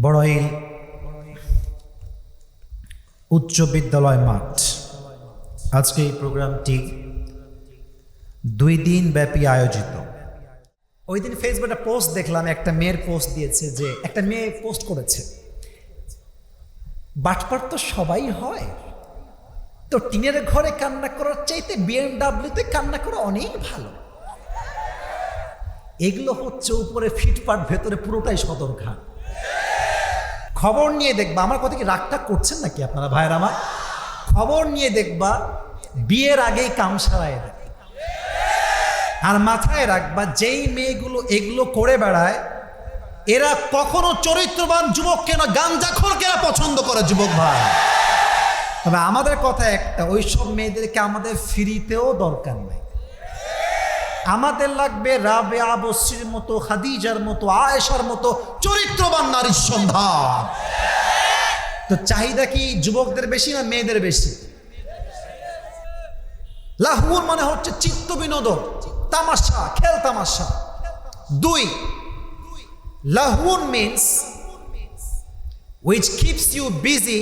বড়াইল উচ্চ বিদ্যালয় মাঠ। আজকে এই প্রোগ্রামটি 2 দিন ব্যাপী আয়োজিত। ওই দিন ফেসবুকে পোস্ট দেখলাম, একটা মেয়ের পোস্ট দিয়েছে, যে একটা মেয়ে পোস্ট করেছে, বাটপার তো সবাই হয়, তো টিনের ঘরে কান্না করার চাইতে বিএমডাব্লিউতে কান্না করা অনেক ভালো। এগুলো হচ্ছে উপরে ফিটপাট, ভেতরে পুরোটাই সদরঘাট। খবর নিয়ে দেখবা, আমার কথা কি রাগটা করছেন নাকি আপনারা ভাইয়ের আমার? খবর নিয়ে দেখবা বিয়ের আগেই কাম সারায় দেয়। আর মাথায় রাখবা, যেই মেয়েগুলো এগুলো করে বেড়ায় এরা কখনো চরিত্রবান যুবককে না, গাঞ্জাখোরকে এরা পছন্দ করে যুবক ভাই। তবে আমাদের কথা একটা, ওই সব মেয়েদেরকে আমাদের ফ্রিতেও দরকার নেই। আমাদের লাগবে রাবেয়া বসরির মতো, খাদিজার মতো, আয়েশার মতো চরিত্রবান নারীর সন্ধান। তো চাহিদা কি যুবকদের বেশি না মেয়েদের বেশি? লাহউন মানে হচ্ছে চিত্ত বিনোদন, তামাশা, খেল তামাশা। 2, লাহউন means which keeps you busy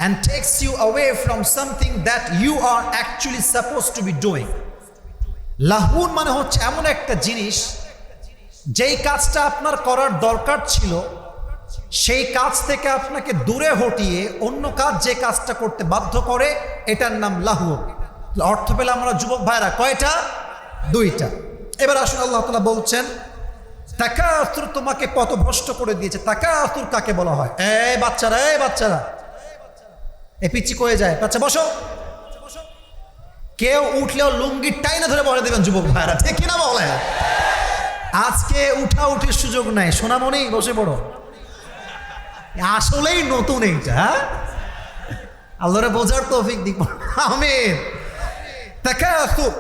and takes you away from something that you are actually supposed to be doing. লাহউন মানে হচ্ছে এমন একটা জিনিস, যেই কাজটা আপনার করার দরকার ছিল সেই কাজ থেকে আপনাকে দূরে হটিয়ে অন্য কাজ যে কাজটা করতে বাধ্য করে, এটার নাম লাহউ। অর্থ পেলে আমরা যুবক ভাইরা কয়টা? 2টা। এবার আসুন, আল্লাহ তাআলা বলছেন তাকাসুর তোমাকে পথভ্রষ্ট করে দিয়েছে। তাকাসুর কাকে বলা হয়? এই বাচ্চারা, এই বাচ্চারা, এ পিচ্ছি কয়ে যায়, বাচ্চা বসো। কেউ উঠলেও লুঙ্গির টাইনা ধরে বলে দেবেন যুবক ভাইরা, ঠিক কিনা বলে? আজকে উঠা উঠির সুযোগ নাই, সোনামণি বসে পড়ো। আসলেই নতুন এইটা, হ্যাঁ? আল্লাহরে বোঝার তৌফিক দিক। আমিন। তাকাসুর,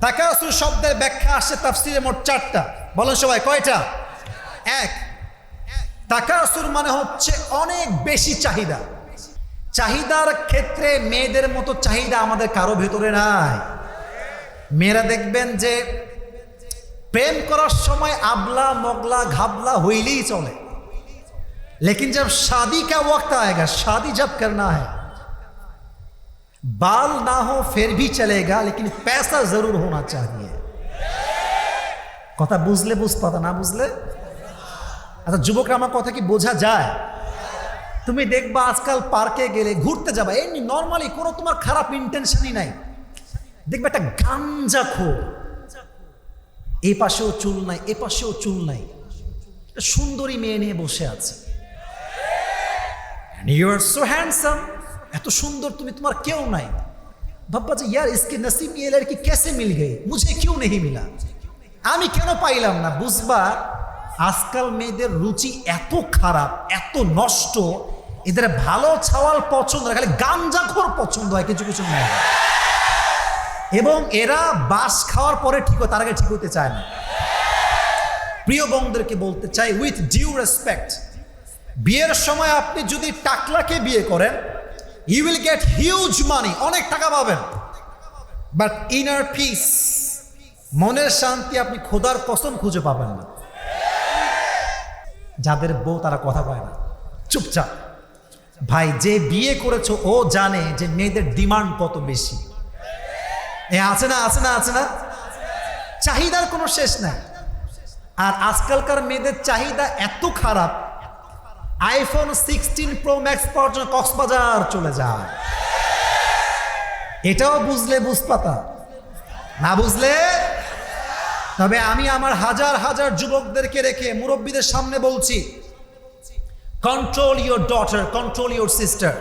তাকাসুর শব্দের ব্যাখ্যা আসছে তাফসিরে মোট 4টা। বলেন সবাই, কয়টা? 1, তাকাসুর মানে হচ্ছে অনেক বেশি চাহিদা। চাহিদার ক্ষেত্রে মেয়েদের মতো চাহিদা আমাদের কারো ভেতরে নাই। মেয়েরা দেখবেন যে প্রেম করার সময় আবলা মগলা ঘাবলা হইলেই চলে, लेकिन जब शादी का वक्त आएगा, शादी जब करना है, बाल ना हो फिर भी चलेगा, लेकिन पैसा जरूर होना चाहिए। কথা বুঝলে বুঝপাতা, না বুঝলে? আচ্ছা যুবকরা, আমার কথা কি বোঝা যায়? তুমি দেখবা আজকাল পার্কে গেলে, ঘুরতে যাবা, এমনি নর্মালি কোনো তোমার খারাপ ইন্টেনশনই নাই, দেখবে একটা গাঞ্জাখোর, এই পাশেও চুল নাই, এ পাশেও চুল নাই, সুন্দরী মেয়ে নিয়ে বসে আছে। You are so handsome, এত সুন্দর তুমি, তোমার কেউ নাই। ভাববা যে ইয়ার इसके नसीब में ये लड़की कैसे मिल गई, मुझे क्यों नहीं मिला, আমি কেন পাইলাম না। বুঝবা আজকাল মেয়েদের রুচি এত খারাপ, এত নষ্ট, এদের ভালো ছাওয়াল পছন্দ হয়, খালি গাঞ্জাখোর পছন্দ হয় কিছু কিছু মেয়ে। এবং এরা বাস খাওয়ার পরে ঠিক হয়, তার আগে ঠিক হতে চায় না। প্রিয় বন্ধুদেরকে বলতে চাই, উইথ ডিউ রেসপেক্ট, বিয়ের সময় আপনি যদি টাকলাকে বিয়ে করেন, you will get huge money, অনেক টাকা পাবেন, বাট ইনার পিস, মনের শান্তি আপনি খোদার কসম খুঁজে পাবেন না। যাদের বউ তারা কথা পায় না, চুপচাপ। ভাই, যে বিয়ে করেছো ও জানে যে মেয়েদের ডিমান্ড কত বেশি। এ আছে না, আছে না, আছে না? চাহিদার কোনো শেষ নাই। আর আজকালকার মেয়েদের চাহিদা এত খারাপ, আইফোন 16 প্রো ম্যাক্স পর্যন্ত কক্সবাজার চলে যায়। এটাও বুঝলে বুঝপাতা, না বুঝলে? তবে আমি আমার হাজার হাজার যুবকদেরকে রেখে মুরব্বীদের সামনে বলছি, control your daughter, control your sister.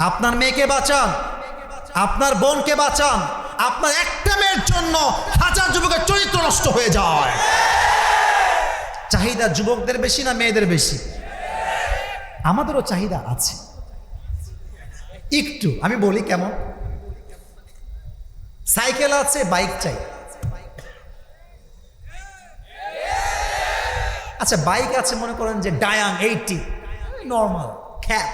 আপনার মেয়েকে বাঁচান, আপনার বোনকে বাঁচান। আপনার একটা মেয়ের জন্য হাজার যুবকের চরিত্র নষ্ট হয়ে যায়। চাহিদা যুবকদের বেশি না মেয়েদের বেশি? আমাদেরও চাহিদা আছে একটু। আমি বলি কেমন, সাইকেল আছে, বাইক চাই। আচ্ছা বাইক আছে, মনে করেন যে ডায়াং 80, নর্মাল খ্যাপ,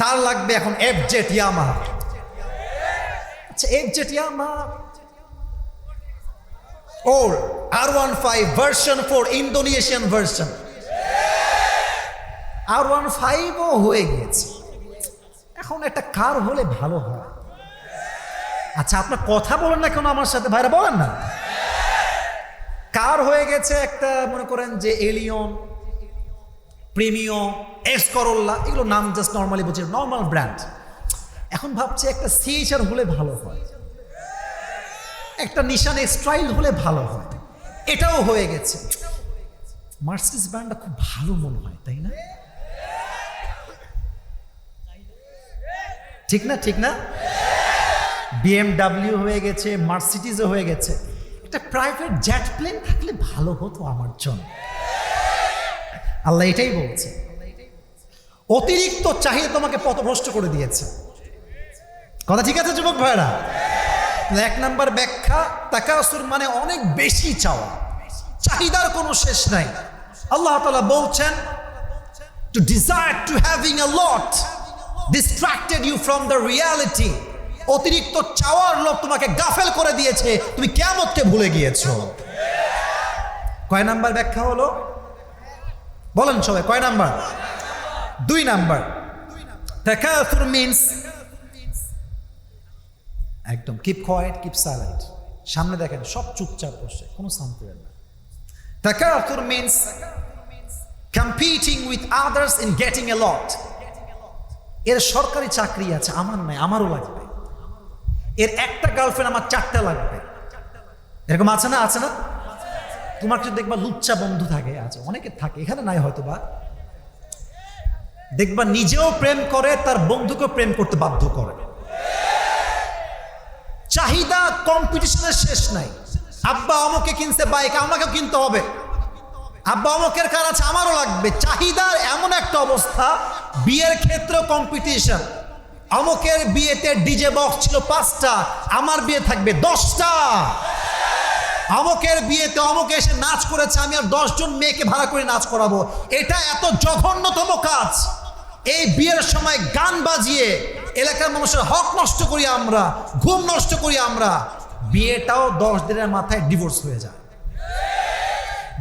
তার লাগবে এখন এফজেড ইয়ামাহা। আচ্ছা FZ Yamaha old, R15 version 4 Indonesian version. R15ও হয়ে গেছে, এখন একটা কার হলে ভালো হয়। আচ্ছা আপনার কথা বলেন না কেন আমার সাথে, ভাইরা বলেন না। কার হয়ে গেছে একটা, মনে করেন যে এলিয়ন, প্রিমিয়ম, এক্স করোলা, এগুলো নাম জাস্ট নর্মালি বলছে, নর্মাল ব্র্যান্ড। এখন ভাবছে একটা সিএইচআর হলে ভালো হয়, একটা নিশান স্টাইল হলে ভালো হয়, এটাও হয়ে গেছে। মার্সিডিজ ব্র্যান্ডটা খুব ভালো মনে হয়, তাই না? ঠিক না, ঠিক না? বিএমডাব্লিউ হয়ে গেছে, মার্সিডিজও হয়ে গেছে। একটা প্রাইভেট জেট প্লেন থাকলে ভালো হতো আমার জন্য। আল্লাহ এটাই বলছে, অতিরিক্ত চাহিদা তোমাকে পথভ্রষ্ট করে দিয়েছে। কথা ঠিক আছে যুবক ভাইরা? এক নাম্বার ব্যাখ্যা, তাকাসুর মানে অনেক বেশি চাওয়া, চাহিদার কোনো শেষ নাই। আল্লাহ তাআলা বলছেন, to desire to having a lot distracted you from the reality. অতিরিক্ত চাওয়ার লোভ তোমাকে গাফেল করে দিয়েছে, তুমি কিয়ামতকে ভুলে গিয়েছো। কয় নাম্বার ব্যাখ্যা হলো? বলেন সবাই, কয় নাম্বার? 2 নাম্বার। তাকাসুর মিন্স একদম কিপ কোয়েট, কিপ সাইলেন্ট। সামনে দেখেন সব চুপচাপ বসে, কোনো সাউন্ড করেন না। তাকাসুর means competing with others in getting a lot. এর সরকারি চাকরি আছে, আমার নাই, আমারও লাগবে। এর একটা গার্লফ্রেন্ড, আমার 4টা লাগবে। এরকম আছে না? আছে না? তোমার কিছু দেখবা লুচ্চা বন্ধু থাকে, আছে, অনেকের থাকে, এখানে নাই হয়তো বা। দেখবা নিজেও প্রেম করে, তার বন্ধুকেও প্রেম করতে বাধ্য করে। চাহিদা কম্পিটিশনের শেষ নাই। আব্বা অমুকে কিনছে বাইক, আমাকেও কিনতে হবে। আব্বা অমুকের কার আছে, আমারও লাগবে। চাহিদার এমন একটা অবস্থা, বিয়ের ক্ষেত্রেও কম্পিটিশন। অমুকের বিয়েতে ডিজে বক্স ছিল 5টা, আমার বিয়ে থাকবে 10টা। অমুকের বিয়েতে অমুকে এসে নাচ করেছে, আমি আর 10 জন মেয়েকে ভাড়া করে নাচ করাবো। এটা এত জঘন্যতম কাজ। এই বিয়ের সময় গান বাজিয়ে এলাকার মানুষের হক নষ্ট করি আমরা, ঘুম নষ্ট করি আমরা। বিয়েটাও 10 দিনের মাথায় ডিভোর্স হয়ে যায়।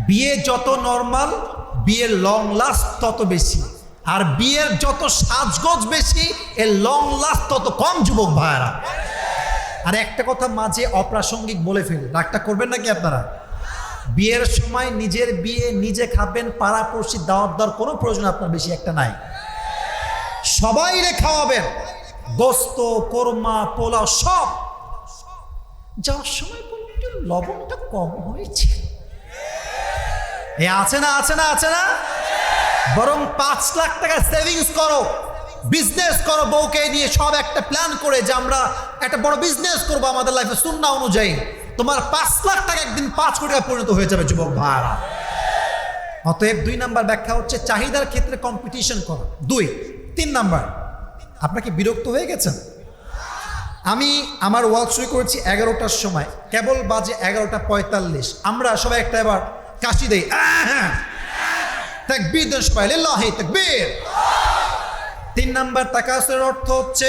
বিয়ে যত নর্মাল, বিয়ের লং লাস্ট তত বেশি। আর বিয়ের যত সাজগোজ বেশি, এর লং লাস্ট তত কম যুবক ভাইরা। আর একটা কথা মাঝে অপ্রাসঙ্গিক বলে ফেলি, রাগটা করবেন নাকি আপনারা? বিয়ের সময় নিজের বিয়ে নিজে খাবেন, পাড়াপড়শি দাওয়াত দেওয়ার কোনো প্রয়োজন আপনার বেশি একটা নাই। সবাই রে খাওয়াবেন, গোস্ত, কোরমা, পোলাও সব। যাওয়ার সময় বলবেন লবণটা কম হয়েছে। আছে না, আছে না, আছে না? বরং 5 লাখ টাকা সেভিংস করো, বিজনেস করো, বউকে নিয়ে সব একটা প্ল্যান করে যে আমরা একটা বড় বিজনেস করবো আমাদের লাইফে সুন্নাহ অনুযায়ী। তোমার 5 লাখ টাকা একদিন 5 কোটি টাকা পরিণত হয়ে যাবে যুবক ভাইরা। অতএব 2 নাম্বার ব্যাখ্যা হচ্ছে চাহিদার ক্ষেত্রে কম্পিটিশন করো। 3 নাম্বার, আপনার কি বিরক্ত হয়ে গেছেন? আমি আমার ওয়াজ শুরু করেছি 11টার সময়, কেবল বাজে 11:45। আমরা সবাই একটা এবার কাশি দেই, তাকবীর দেন সবাই, লিল্লাহি তাকবীর। 3 নাম্বার তাকাসুরের অর্থ হচ্ছে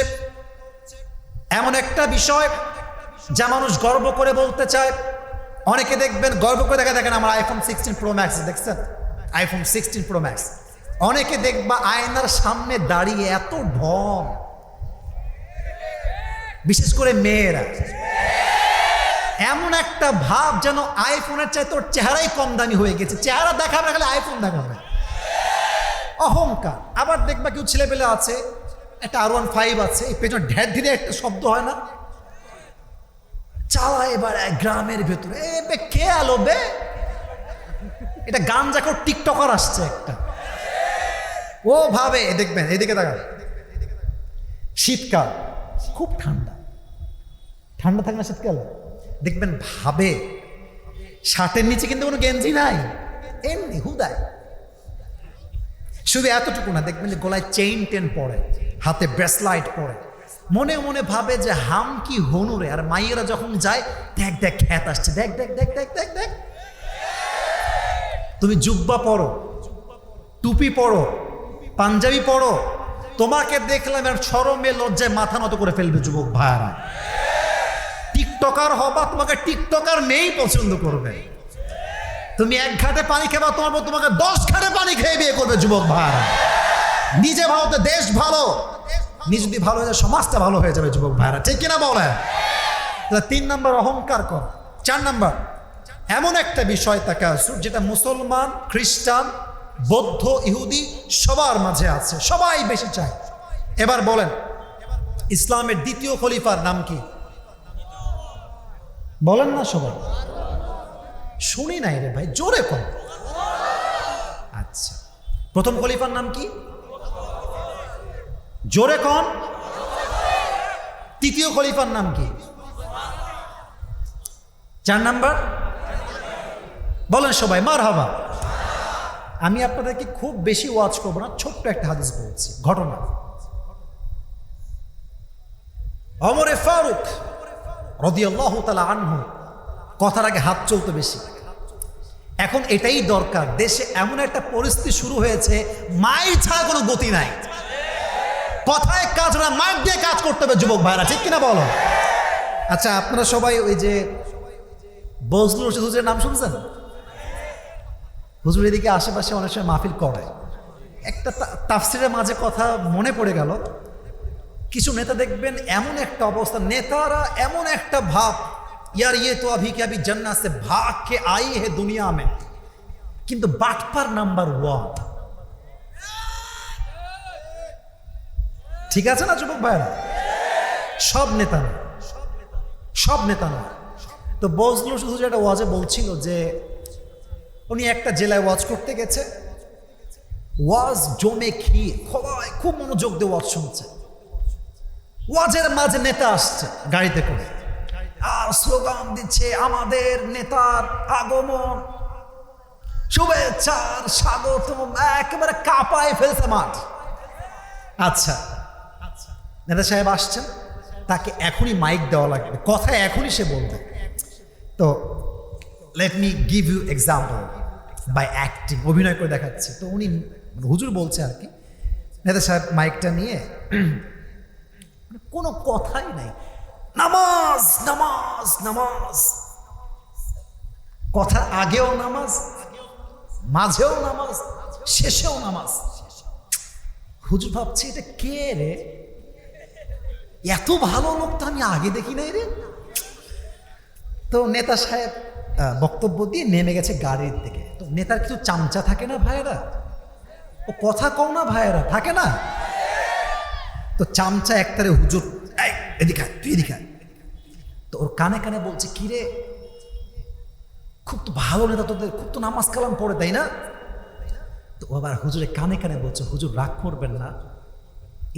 এমন একটা বিষয় যা মানুষ গর্ব করে বলতে চায়। অনেকে দেখবেন গর্ব করে দেখেন আমার আইফোন 16 প্রো ম্যাক্স, দেখছেন? IPhone 16 pro max. অনেকে দেখবা আয়নার সামনে দাঁড়িয়ে এত ঢং, বিশেষ করে মেয়েরা, এমন একটা ভাব যেন আইফোনের চাইতে ওর চেহারাই কম দামি হয়ে গেছে। চেহারা দেখাবে খালি আইফোন দেখাবে, অহংকার। আবার দেখবা কেউ ছেলেপেলে আছে, একটা R15 আছে, এই পেছনে ঢের ধীরে একটা শব্দ হয় না, চালায় এবার গ্রামের ভেতরে। কে আলো বে, এটা গাঞ্জাখোর টিকটকার আসছে একটা, ও ভাবে। দেখবেন এদিকে দেখা, শীতকাল খুব ঠান্ডা, ঠান্ডা থাকে না শীতকাল, দেখবেন ভাবে শার্টের নিচে কিন্তু কোনো গেঞ্জি নাই, এমনি হুদায়। শুধু এতটুকু না, দেখবেন যে গলায় চেইন পরে, হাতে ব্রেসলাইট পরে, মনে মনে ভাবে যে হাম কি হনুরে। আর মাইয়েরা যখন যায়, দেখ দেখ খ্যাত আসছে, দেখ দেখ দেখ দেখ দেখ দেখ। তুমি জুব্বা পরো, টুপি পরো, পাঞ্জাবি পরো, তোমাকে দেখলাম আর শরমে লজ্জায় মাথা নত করে ফেলবে যুবক ভাইরা। টিকটকার হবা, তোমাকে টিকটকার মেয়েই পছন্দ করবে। তুমি এক ঘাটে পানি খেবা, তোমার বউ তোমাকে 10 ঘাটে পানি খেয়ে বিয়ে করবে যুবক ভাই। নিজে ভালো তো দেশ ভালো, নিজে যদি ভালো হয়ে যায় সমাজটা ভালো হয়ে যাবে যুবক ভাইরা, ঠিক কিনা বলেন? 3 নম্বর অহংকার কর। 4 নম্বর এমন একটা বিষয় তাকাসুর যেটা মুসলমান, খ্রিস্টান, বৌদ্ধ, ইহুদি সবার মাঝে আছে, সবাই বেশি চায়। এবার বলেন ইসলামের দ্বিতীয় খলিফার নাম কি? বলেন না সবাই, শুনি নাই রে ভাই, জোরে কর। আচ্ছা, প্রথম খলিফার নাম কি? জোরে কন। তৃতীয় খলিফার নাম কি? 4 নাম্বার বলেন সবাই, মারহাবা। আমি আপনাদেরকে খুব বেশি ওয়াজ করবো না, ছোট্ট একটা হাদিস বলছি, ঘটনা। ওমরে ফারুক রাদিয়াল্লাহু তাআলা আনহু, কথার আগে হাত চলতে বেশি। এখন এটাই দরকার, দেশে এমন একটা পরিস্থিতি শুরু হয়েছে, মাইর ছাড়া কোনো গতি নাই। কথায় কাজ না, মাইর দিয়ে কাজ করতে হবে যুবক ভাইরা, ঠিক কিনা বলো? আচ্ছা, আপনারা সবাই ওই যে বজলুল রশিদ হুজুরের নাম শুনছেন? হুজুর এদিকে আশেপাশে অনেক সময় মাহফিল করে। একটা তাফসিরের মাঝে কথা মনে পড়ে গেল, কিছু নেতা দেখবেন এমন একটা অবস্থা, নেতারা এমন একটা ভাব, यार ये तो अभी के अभी जन्नत से भाग के आई है दुनिया में, কিন্তু বাটপার নাম্বার 1। ঠিক আছে না যুবক ভাইরা? সব নেতা না, সব নেতা না। তো বজলুল শুধু একটা ওয়াজে বলছিল যে উনি একটা জেলায় ওয়াজ করতে গেছে, ওয়াজ জমে খেয়ে সবাই খুব মনোযোগ দিয়ে ওয়াজ শুনছে। ওয়াজের মাঝে নেতা আসছে গাড়িতে করে, আর স্লোগান দিচ্ছে আমাদের নেতার আগমন, শুভেচ্ছার স্বাগতম, একেবারে কাঁপায় ফেলছে মাঠ। আচ্ছা, নেতা সাহেব আসছেন, তাকে এখনই মাইক দেওয়া লাগবে, কথা এখনই সে বলবে। তো let me give you example by acting, অভিনয় করে দেখাচ্ছে। তো উনি হুজুর বলছে আর কি, নেতা সাহেব মাইকটা নিয়ে কোনো কথাই নাই, নামাজ নামাজ নামাজ, কথার আগেও নামাজ, মাঝেও নামাজ, শেষেও নামাজ। হুজুর ভাবছি এটা কে রে, এত ভালো লোক তো আমি আগে দেখি নাই রে। তো নেতা সাহেব বক্তব্য দিয়ে নেমে গেছে গাড়ির দিকে। তো নেতার কিছু চামচা থাকে না ভাইয়েরা, ও কথা কও না ভাইয়েরা, থাকে না? তো চামচা একটারে হুজুর এদিকে তুই এদিকে। তো ওর কানে কানে বলছে, কিরে খুব তো ভালো নেতা তোদের, খুব তো নামাজ কালাম পড়ে, তাই না? তো আবার হুজুরের কানে কানে বলছে, হুজুর রাগ করবেন না,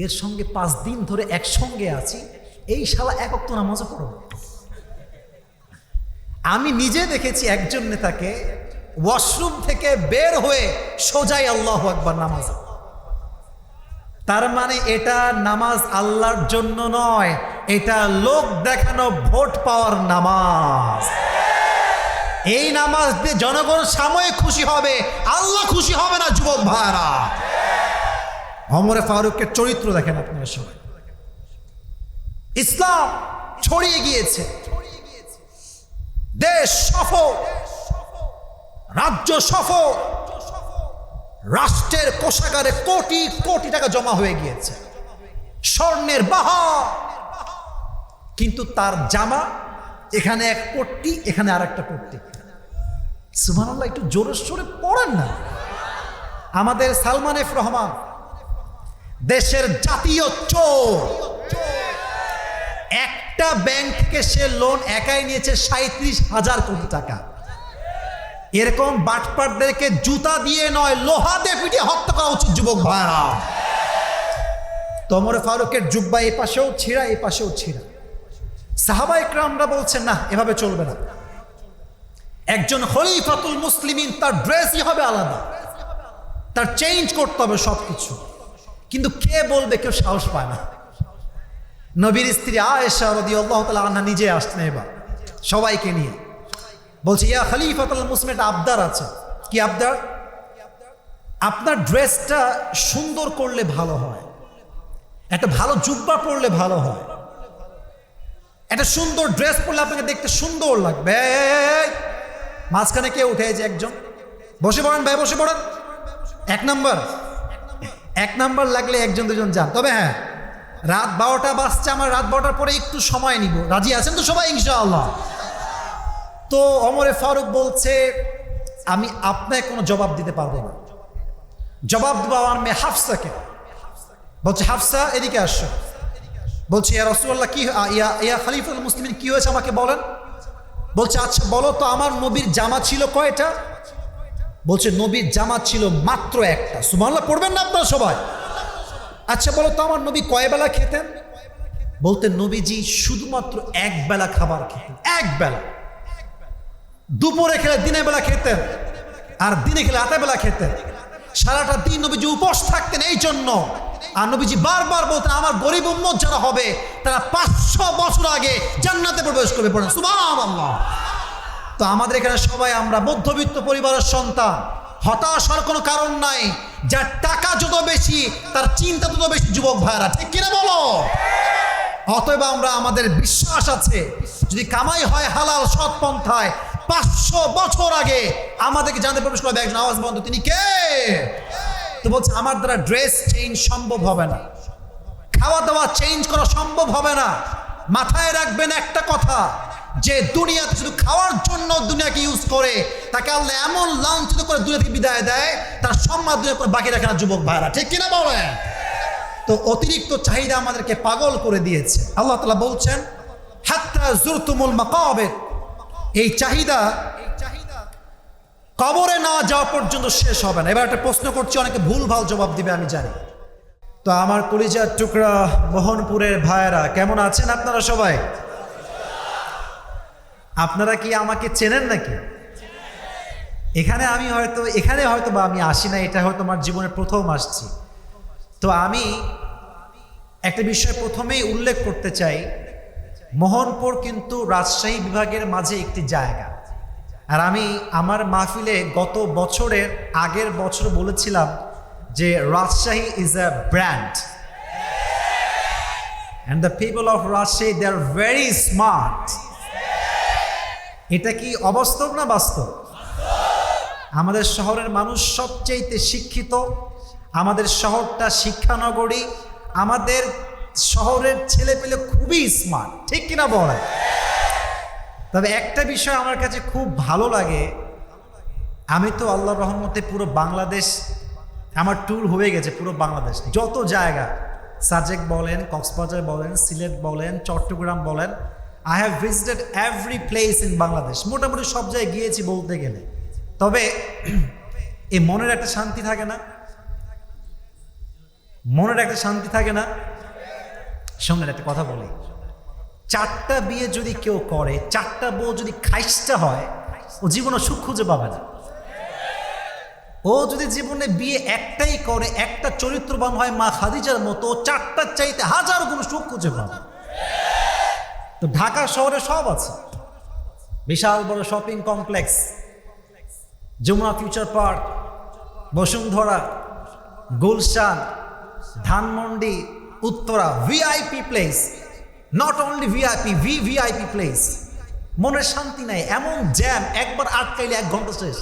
এর সঙ্গে 5 দিন ধরে একসঙ্গে আছি, এই শালা এক ওয়াক্ত নামাজও পড়ো। আমি নিজে দেখেছি একজন নেতাকে ওয়াশরুম থেকে বের হয়ে সোজাই আল্লাহু আকবার নামাজ। তার মানে এটা নামাজ আল্লাহর জন্য নয়, এটা লোক দেখানো ভোট পাওয়ার নামাজ। এই নামাজ দিয়ে জনগণ সাময়িক খুশি হবে, আল্লাহ খুশি হবে না যুবক ভাইরা। ওমরে ফারুকের চরিত্র দেখেন আপনারা সবাই। ইসলাম ছড়িয়ে গিয়েছে, দেশ সফল, রাজ্য সফল, রাষ্ট্রের কোষাগারে কোটি কোটি টাকা জমা হয়ে গিয়েছে, স্বর্ণের বাহার। কিন্তু তার জামা এখানে এক পট্টি, এখানে আর একটা পট্টি। সুবহানাল্লাহ, একটু জোরে সোরে পড়েন না। আমাদের সালমান এফ রহমান দেশের জাতীয় চোর, একটা ব্যাংক থেকে সে লোন একাই নিয়েছে 37,000 কোটি টাকা। এরকম বাটপারদেরকে জুতা দিয়ে নয়, লোহা দিয়ে পিটিয়ে হত্যা করা উচিত যুবক ভাইরা। ওমর ফারুকের জুব্বা এই পাশেও ছিঁড়া, এই পাশেও ছিঁড়া। সাহাবা ইকরামরা বলছেন না, এভাবে চলবে না। একজন খলিফাতুল মুসলিমিন, তার ড্রেসই হবে আলাদা, তার চেঞ্জ করতে হবে সবকিছু। কিন্তু কে বলবে, কেউ সাহস পায় না। নবীর স্ত্রী আয়েশা রাদিয়াল্লাহু তাআলা আনহা নিজে আসছেন এবার সবাইকে নিয়ে, বলছে ইয়া খলিফাতুল মুসলিমিন, একটা আবদার আছে। কি আবদার? আপনার ড্রেসটা সুন্দর করলে ভালো হয়, একটা ভালো জুব্বা পরলে ভালো হয়, একটা সুন্দর ড্রেস পরলে আপনাকে দেখতে সুন্দর লাগবে। মাঝখানে কে উঠে? যে একজন বসে পড়েন ভাই, বসে পড়েন। এক নাম্বার লাগলে একজন দুজন যান। তবে হ্যাঁ, রাত 12টা বাজছে, আমার রাত 12টার পরে একটু সময় নিব। রাজি আছেন তো সবাই ইনশাআল্লাহ? তো ওমরে ফারুক বলছে, আমি আপনাকে কোনো জবাব দিতে পারবো না, জবাব দেবো আমার মেয়ে হাফসাকে। বলছে হাফসা এদিকে আসো। বলছে ইয়া রাসূলুল্লাহ, কি ইয়া খলিফাতুল মুসলিমিন, কি হয়েছে আমাকে বলেন। বলছে আচ্ছা বলো তো, আমার নবীর জামা ছিল কয়টা? বলছে নবীর জামা ছিল মাত্র একটা। সুবহানাল্লাহ পড়বেন না আপনারা সবাই? আচ্ছা বলো তো, আমার নবী কয় বেলা খেতেন? বলতে নবীজি শুধুমাত্র এক বেলা খাবার খেতেন, এক বেলা। দুপুরে খেলে দিনের বেলা খেতেন, আর দিনে খেলে রাতের বেলা খেতেন। সারাটা দিন নবীজি উপোস থাকতেন এই জন্য। আর নবীজি বারবার বলতেন, আমার গরিব উম্মত যারা হবে তারা 500 বছর আগে জান্নাতে প্রবেশ করবে। পড়েন সুবহানাল্লাহ। তো আমাদের এখানে সবাই আমরা মধ্যবিত্ত পরিবারের সন্তান, হতাশ হওয়ার কোনো কারণ নাই। যার টাকা যত বেশি তার চিন্তা তত বেশি, যুবক ভাইরা, ঠিক কিনা বলো? অতএব আমরা, আমাদের বিশ্বাস আছে যদি কামাই হয় হালাল সৎ পন্থায়, 500 বছর আগে আমাদেরকে জানতে প্রবেশ করবে একজন আওয়াজ বন্ধ, তিনি কে? তো বলছে আমার দ্বারা ড্রেস চেঞ্জ সম্ভব হবে না, খাওয়া দাওয়া চেঞ্জ করা সম্ভব হবে না। মাথায় রাখবেন একটা কথা, যে দুনিয়াতে শুধু খাওয়ার জন্য দুনিয়াকে ইউজ করে, তাকে আল্লাহ এমন লাঞ্ছিত করে দুনিয়া থেকে বিদায় দেয়, তার সম্মান দুনিয়া করে বাকি রাখে না, যুবক ভাইরা, ঠিক কিনা বলেন? তো অতিরিক্ত চাহিদা আমাদেরকে পাগল করে দিয়েছে। আল্লাহ তাআলা বলছেন হাত্তা যুরতুমুল মাকাবির, এই চাহিদা কবরে না যাওয়া পর্যন্ত শেষ হবে না। এবার একটা প্রশ্ন করছি, অনেকে ভুল ভাল জবাব দিবে আমি জানি। তো আমার কলিজার টুকরা মোহনপুরের ভাইয়েরা, কেমন আছেন আপনারা সবাই? আপনারা কি আমাকে চেনেন নাকি? এখানে হয়তো বা আমি আসি না, এটা হয়তো আমার জীবনের প্রথম আসছি। তো আমি একটা বিষয় প্রথমেই উল্লেখ করতে চাই, মোহনপুর কিন্তু রাজশাহী বিভাগের মাঝে একটি জায়গা। আর আমি আমার মাহফিলে গত বছরের আগের বছর বলেছিলাম যে Rajshahi is a brand, and the people of Rajshahi they are very smart. এটা কি অবাস্তব না বাস্তব? আমাদের শহরের মানুষ সবচেয়ে শিক্ষিত, আমাদের শহরটা শিক্ষানগরী, আমাদের শহরের ছেলে পেলে খুবই স্মার্ট, ঠিক কিনা বলেন? তবে একটা বিষয় আমার কাছে খুব ভালো লাগে, আমি তো আল্লাহর রহমতে পুরো বাংলাদেশ আমার ট্যুর হয়ে গেছে, পুরো বাংলাদেশ যত জায়গা, সাজেক বলেন, কক্সবাজার বলেন, সিলেট বলেন, চট্টগ্রাম বলেন, I have visited every place in Bangladesh. মোটামুটি সব জায়গায় গিয়েছি বলতে গেলে। তবে এই মনের একটা শান্তি থাকে না? মনের একটা শান্তি থাকে না? শোনেন একটা কথা বলি, 4টা বিয়ে যদি কেউ করে, 4টা বউ যদি খাইস্টা হয়, ও জীবনে সুখ খুঁজে পাবে না। ও যদি জীবনে বিয়ে একটাই করে, একটা চরিত্রবান হয় মা খাদিজার মতো, 4টার চাইতে 1000 গুণ সুখ খুঁজে পাবে। তো ঢাকা শহরে সব আছে, বিশাল বড় shopping complex, Jamuna future park, Bashundhara, Gulshan, Dhanmondi, Uttara, VIP place, not only VIP, VVIP place. মনের শান্তি নাই, এমন জ্যাম, একবার আটকাইলে 1 ঘন্টা শেষ।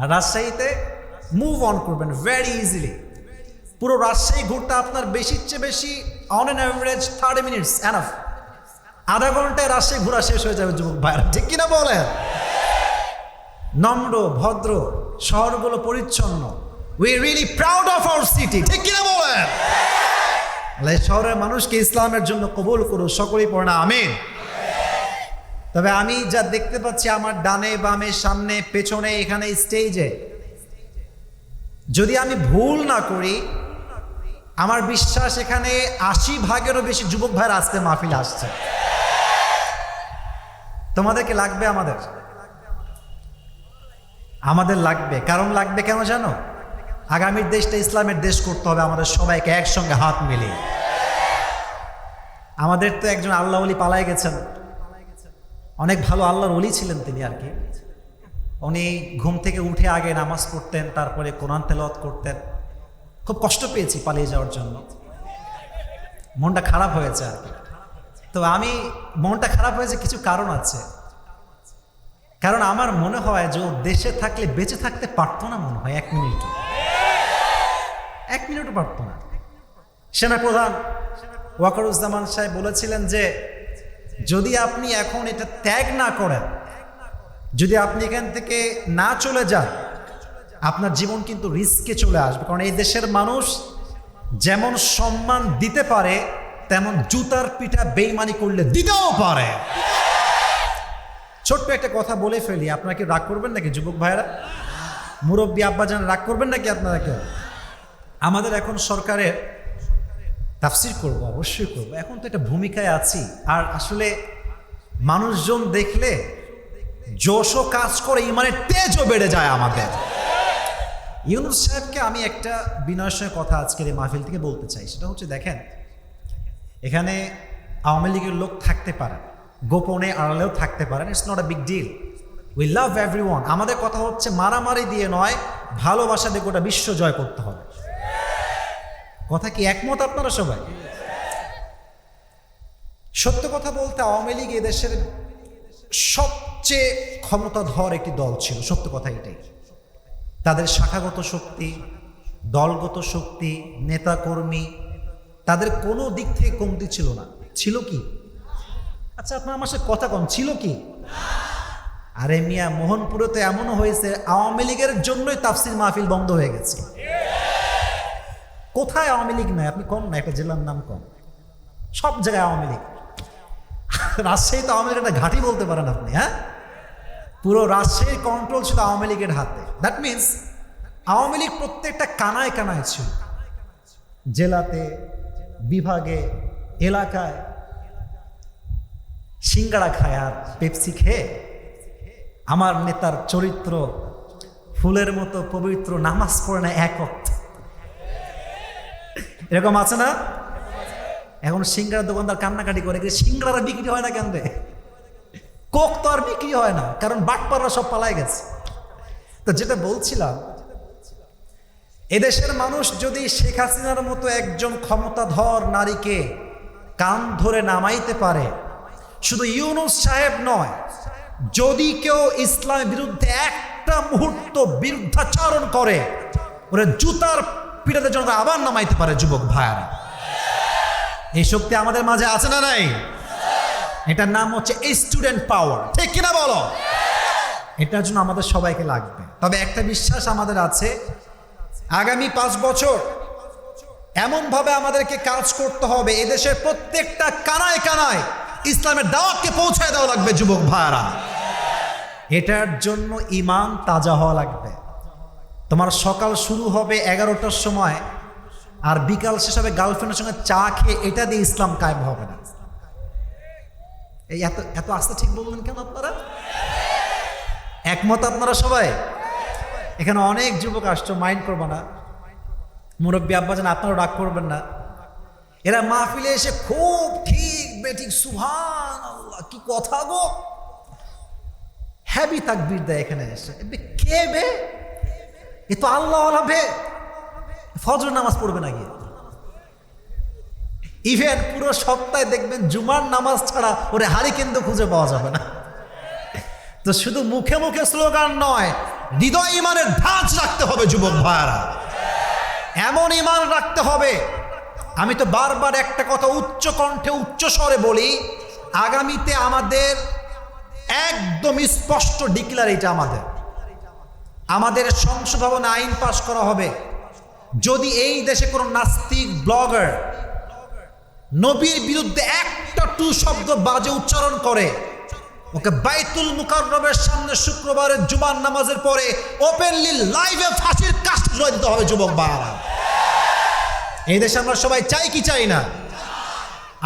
আর রাজশাহীতে মুভ অন করবেন ভেরি ইজিলি। পুরো রাজশাহী ঘুরতে আপনার বেশির চেয়ে বেশি on an average 30 minutes enough. আধা ঘন্টায় রাজশাহী ঘোরা শেষ হয়ে যাবে, যুবক ভাইরা, ঠিক কিনা বলেন? নম্র ভদ্র, শহরগুলো পরিচ্ছন্ন। We really proud of our city, ঠিক কিনা বলেন? শহরের মানুষকে ইসলামের জন্য কবুল করুন, সকলেই পড়ে না আমিন। তবে আমি যা দেখতে পাচ্ছি আমার ডানে বামে সামনে পেছনে এখানে স্টেজে, যদি আমি ভুল না করি, আমার বিশ্বাস এখানে 80 ভাগেরও বেশি যুবক ভাইরা আজকে মাহফিলে আসছে। তোমাদেরকে লাগবে, আমাদের লাগবে। কারণ লাগবে কেন জানো? আগামীর দেশটা ইসলামের দেশ করতে হবে আমাদের সবাইকে একসঙ্গে হাত মিলিয়ে। আমাদের তো একজন আল্লাহ ওলি পালায় গেছেন, অনেক ভালো আল্লাহর ওলি ছিলেন তিনি আর কি। উনি ঘুম থেকে উঠে আগে নামাজ পড়তেন, তারপরে কোরআন তেলাওয়াত করতেন। খুব কষ্ট পেয়েছি পালিয়ে যাওয়ার জন্য, মনটা খারাপ হয়েছে আর কি। তো আমি মনটা খারাপ হয়েছে, কিছু কারণ আছে। কারণ আমার মনে হয় যে ও দেশে থাকলে বেঁচে থাকতে পারতো না, মনে হয় 1 মিনিটও, 1 মিনিটও পারতো না। সেনাপ্রধান ওয়াকারুজ্জামান সাহেব বলেছিলেন যে যদি আপনি এখন এটা ত্যাগ না করেন, যদি আপনি এখান থেকে না চলে যান, আপনার জীবন কিন্তু রিস্কে চলে আসবে। কারণ এই দেশের মানুষ যেমন সম্মান দিতে পারে, তেমন জুতার পিঠা বেইমানি করলে দিতেও পারে। ছোট্ট একটা কথা বলে ফেলি, আপনারা কি রাগ করবেন নাকি যুবক ভাইরা, মুরব্বী আব্বাজান, রাগ করবেন নাকি আপনারা কেউ? আমাদের এখন সরকারের তাফসির করব, অবশ্যই করব, এখন তো এটা ভূমিকায় আছি। আর আসলে মানুষজন দেখলে জোশও কাজ করে, ইমানের তেজও বেড়ে যায় আমাদের। ইউনূস সাহেবকে আমি একটা বিনয়ের সঙ্গে কথা আজকের এই মাহফিল থেকে বলতে চাই, সেটা হচ্ছে দেখেন, এখানে আওয়ামী লীগের লোক থাকতে পারে, গোপনে আড়ালেও থাকতে পারেন, it's not a big deal, we love everyone. আমাদের কথা হচ্ছে মারামারি দিয়ে নয়, ভালোবাসা দিয়ে গোটা বিশ্ব জয় করতে হবে। কথা কি একমত আপনারা সবাই? সত্য কথা বলতে আওয়ামী লীগ এদেশের সবচেয়ে ক্ষমতাধর একটি দল ছিল, সত্য কথা এটাই। তাদের শাখাগত শক্তি, দলগত শক্তি, নেতাকর্মী, তাদের কোনো দিক থেকে কমতি ছিল না। ছিল কি? আচ্ছা আপনার আমার সাথে কথা কম, ছিল কি? আরে মিয়া, মোহনপুরে তো এমনও হয়েছে আওয়ামী লীগের জন্যই তাফসির মাহফিল বন্ধ হয়ে গেছে। কোথায় আওয়ামী লীগ নাই? আপনি কম না, একটা জেলার নাম কম, সব জায়গায় আওয়ামী লীগ। রাজশাহী তো আওয়ামী লীগের একটা ঘাঁটি বলতে পারেন আপনি। হ্যাঁ, পুরো রাজশাহীর কন্ট্রোল ছিল আওয়ামী লীগের হাতে। দ্যাট মিনস আওয়ামী লীগ প্রত্যেকটা কানায় কানায় ছিল, জেলাতে, বিভাগে, এলাকায়। সিঙ্গাড়া খায় আর পেপসি খেয়ে আমার নেতার চরিত্র ফুলের মতো পবিত্র, নামাজ পড়ে না এক ওয়াক্ত, এরকম আছে না? এখন সিঙ্গাড়ার দোকানদার কান্নাকাটি করে, সিঙ্গাড়া বিক্রি হয় না কেন রে? কোক তো আর বিক্রি হয় না, কারণ বাটপাররা সব পালায় গেছে। তো যেটা বলছিলাম, এদেশের মানুষ যদি শেখ হাসিনার মতো একজন ক্ষমতাধর নারীকে কান ধরে নামাইতে পারে, শুধু ইউনূস সাহেব নয়, যদি কেউ ইসলামের বিরুদ্ধে একটা মুহূর্ত বিরুদ্ধাচরণ করে, ওরা জুতার পিঠাতে জন্য আবার নামাইতে পারে। যুবক ভাইয়ারা, এই শক্তি আমাদের মাঝে আছে না নাই? এটার নাম হচ্ছে স্টুডেন্ট পাওয়ার, ঠিক কিনা বলো? এটার জন্য আমাদের সবাইকে লাগবে। তবে একটা বিশ্বাস আমাদের আছে, আগামী 5 বছর এমনভাবে আমাদেরকে কাজ করতে হবে, এদেশের প্রত্যেকটা কানায় কানায় ইসলামের দাওয়াতকে পৌঁছায় দেওয়া লাগবে। যুবক ভাইয়ারা, এটার জন্য ঈমান তাজা হওয়া লাগবে। তোমার সকাল শুরু হবে 11টার সময়, আর বিকাল শেষ হবে গার্লফ্রেন্ডের সঙ্গে চা খেয়ে, এটা দিয়ে ইসলাম কায়েম হবে না। এই এত এত আস্তে ঠিক বললেন কেন আপনারা? একমত আপনারা সবাই? এখানে অনেক যুবক আসছো, মাইন্ড করবো না, মুরব্বী আব্বাজান আপনারাও রাগ করবেন না। এরা মাহফিলে এসে খুব ঠিক বেঠিক সুবহানাল্লাহ, কি কথা গো, হ্যাবি তাকবীর দেয় এখানে এসে। কে বে? এ তো আল্লাহ বে, ফজর নামাজ পড়বে না গিয়ে। ইভেন পুরো সপ্তাহে দেখবেন জুমার নামাজ ছাড়া ওরে হারি কিন্তু খুঁজে পাওয়া যাবে না। তো শুধু মুখে মুখে স্লোগান নয়, হৃদয় ইমানের ধাঁচ রাখতে হবে। যুবক ভাইয়ারা, এমন ইমান রাখতে হবে। আমি তো বারবার একটা কথা উচ্চ কণ্ঠে উচ্চ স্বরে বলি, আগামীতে আমাদের একদম স্পষ্ট ডিক্লার, এটা আমাদের সংসদ ভবনে আইন পাশ করা হবে, যদি এই দেশে কোনো নাস্তিক ব্লগার নবীর বিরুদ্ধে একটা টু শব্দ বাজে উচ্চারণ করে, ওকে বাইতুল মুকাররমের সামনে শুক্রবারের জুমার নামাজের পরে ওপেনলি লাইভে ফাঁসির কাজ করে দিতে হবে। যুবক ভাইরা, এই দেশে আমরা সবাই চাই কি চাই না?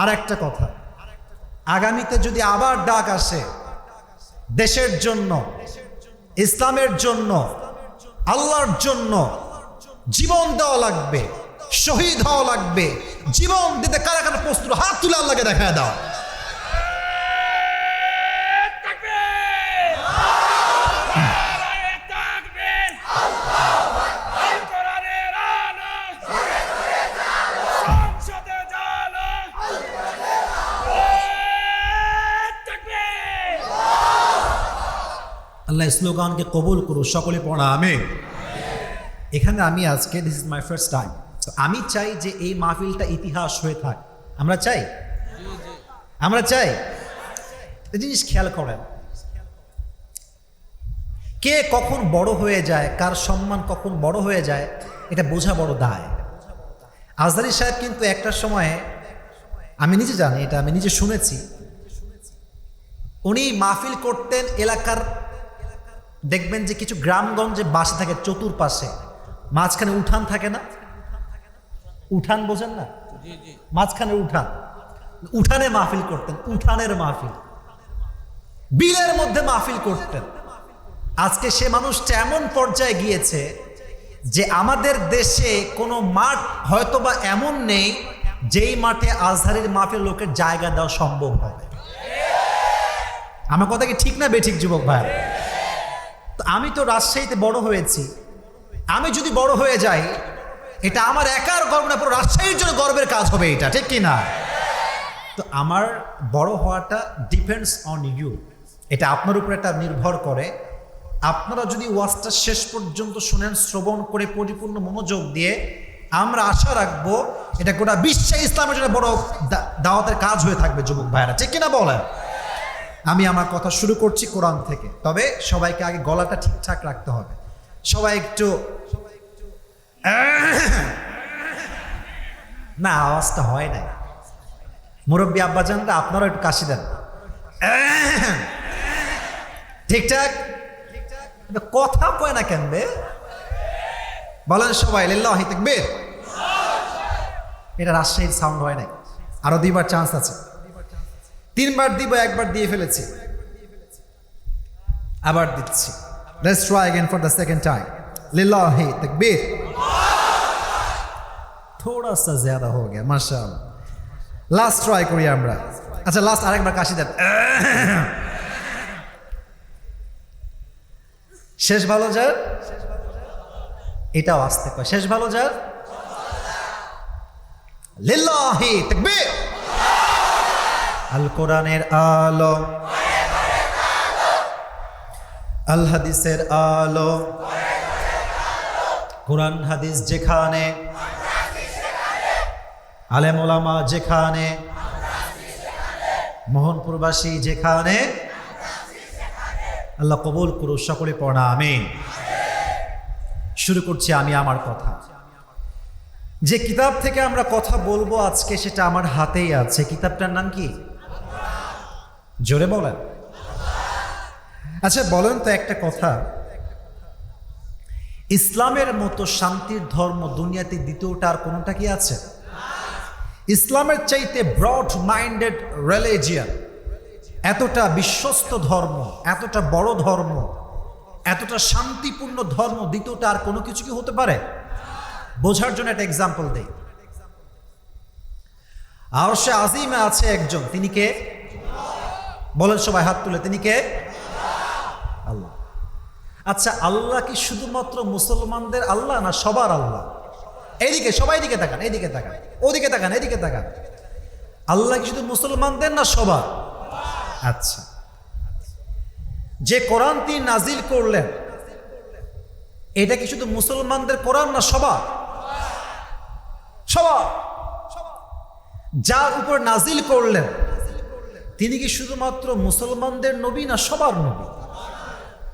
আর একটা কথা, আগামীতে যদি আবার ডাক আসে দেশের জন্য, ইসলামের জন্য, আল্লাহর জন্য জীবন দেওয়া লাগবে, শহীদ হওয়া লাগবে, জীবন দিতে কারা কারা প্রস্তুত, হাত তুলে আল্লাহকে দেখায় দাও। আল্লাহ স্লোগানকে কবুল করুন, সকলে পড়া আমিন। এখানে আমি আজকে this is my first time, আমি চাই যে এই মাহফিলটা ইতিহাস হয়ে থাক। আমরা চাই, আমরা চাই। এই জিনিস খেয়াল করেন, কে কখন বড় হয়ে যায়, কার সম্মান কখন বড় হয়ে যায়, এটা বোঝা বড় দায়। আজহারী সাহেব কিন্তু একটা সময়ে, আমি নিজে জানি এটা, আমি নিজে শুনেছি, উনি মাহফিল করতেন এলাকার, দেখবেন যে কিছু গ্রামগঞ্জে বাসা থাকে চতুর্পাশে, মাঝখানে উঠান থাকে না, উঠান বোঝেন না, মাঝখানে উঠান, উঠানে মাহফিল করতেন, উঠানের মাহফিল, বিলের মধ্যে মাহফিল করতেন। আজকে সে মানুষটা এমন পর্যায়ে গিয়েছে যে আমাদের দেশে কোনো মাঠ হয়তোবা এমন নেই যেই মাঠে আজহারীর মাহফিল লোকের জায়গা দেওয়া সম্ভব হবে। আমার কথা কি ঠিক না বেঠিক যুবক ভাই? তো আমি তো রাজশাহীতে বড় হয়েছি, আমি যদি বড় হয়ে যাই এটা আমার একার গর্ব না, পুরো রাজশাহীর জন্য গর্বের কাজ হবে এটা, ঠিক কি না? তো আমার বড় হওয়াটা ডিপেন্ডস অন ইউ, এটা আপনার উপর একটা নির্ভর করে। আপনারা যদি ওয়াজটা শেষ পর্যন্ত শুনেন, শ্রবণ করে পরিপূর্ণ মনোযোগ দিয়ে, আমরা আশা রাখবো এটা গোটা বিশ্বে ইসলামের জন্য বড় দাওয়াতের কাজ হয়ে থাকবে যুবক ভাইরা, ঠিক কিনা বলেন? আমি আমার কথা শুরু করছি কোরআন থেকে, তবে সবাইকে আগে গলাটা ঠিকঠাক রাখতে হবে। সবাই একটু না, আওয়াজটা হয় না। মুরব্বী আব্বাজানরা আপনারাও একটু কাশি দেন, ঠিকঠাক কথা কয় না কেন বে? বলেন সবাই লিল্লাহি তাকবীর। এটা রাজশাহীর সাউন্ড হয় নাই, আরো 2বার চান্স আছে, 3বার দিব, 1বার দিয়ে ফেলেছি, আবার দিচ্ছি। Let's try again for the second time. लिल्लाहि तकबीर। थोड़ा सा ज्यादा हो गया माशाअल्लाह। लास्ट ट्राई করি আমরা। আচ্ছা লাস্ট আরেকবার কাশি দেন। শেষ ভালো যার, এটাও আসতে কয়, শেষ ভালো যার। লিল্লাহি তাকবীর। আল কোরআনের আলো, আল হাদিসের আলো, কোরআন হাদিস যেখানে, আলেম ওলামা যেখানে, মোহনপুরবাসী যেখানে, আল্লাহ কবুল করুন, সকলে পড়া আমিন। শুরু করছি আমি আমার কথা। যে কিতাব থেকে আমরা কথা বলবো আজকে সেটা আমার হাতেই আছে। কিতাবটার নাম কি? জোরে বলেন। আচ্ছা বলেন তো একটা কথা, ইসলামের মতো শান্তির ধর্ম দুনিয়াতে দ্বিতীয়টা আর কোনোটা কি আছে? ইসলামের চাইতে ব্রড মাইন্ডেড রিলিজিয়ন, এতটা বিশ্বস্ত ধর্ম, এতটা বড় ধর্ম, এতটা শান্তিপূর্ণ ধর্ম দ্বিতীয়টা আর কোনো কিছু কি হতে পারে? বোঝার জন্য একটা এক্সাম্পল দেই। আরশে আজিমে আছে একজন, তিনি কে? বলেন সবাই হাত তুলে, তিনি কে? আল্লাহ। আচ্ছা আল্লাহ কি শুধুমাত্র মুসলমানদের আল্লাহ না সবার আল্লাহ? এইদিকে সবাই দিকে তাকান, এইদিকে তাকান, ওদিকে তাকান, এদিকে তাকান। আল্লাহ কি শুধু মুসলমানদের না সবার? আচ্ছা, যে কোরআন তিনি নাজিল করলেন এটা কি শুধু মুসলমানদের কোরআন না সবার? সবার। যার উপর নাজিল করলেন তিনি কি শুধুমাত্র মুসলমানদের নবী না সবার নবী?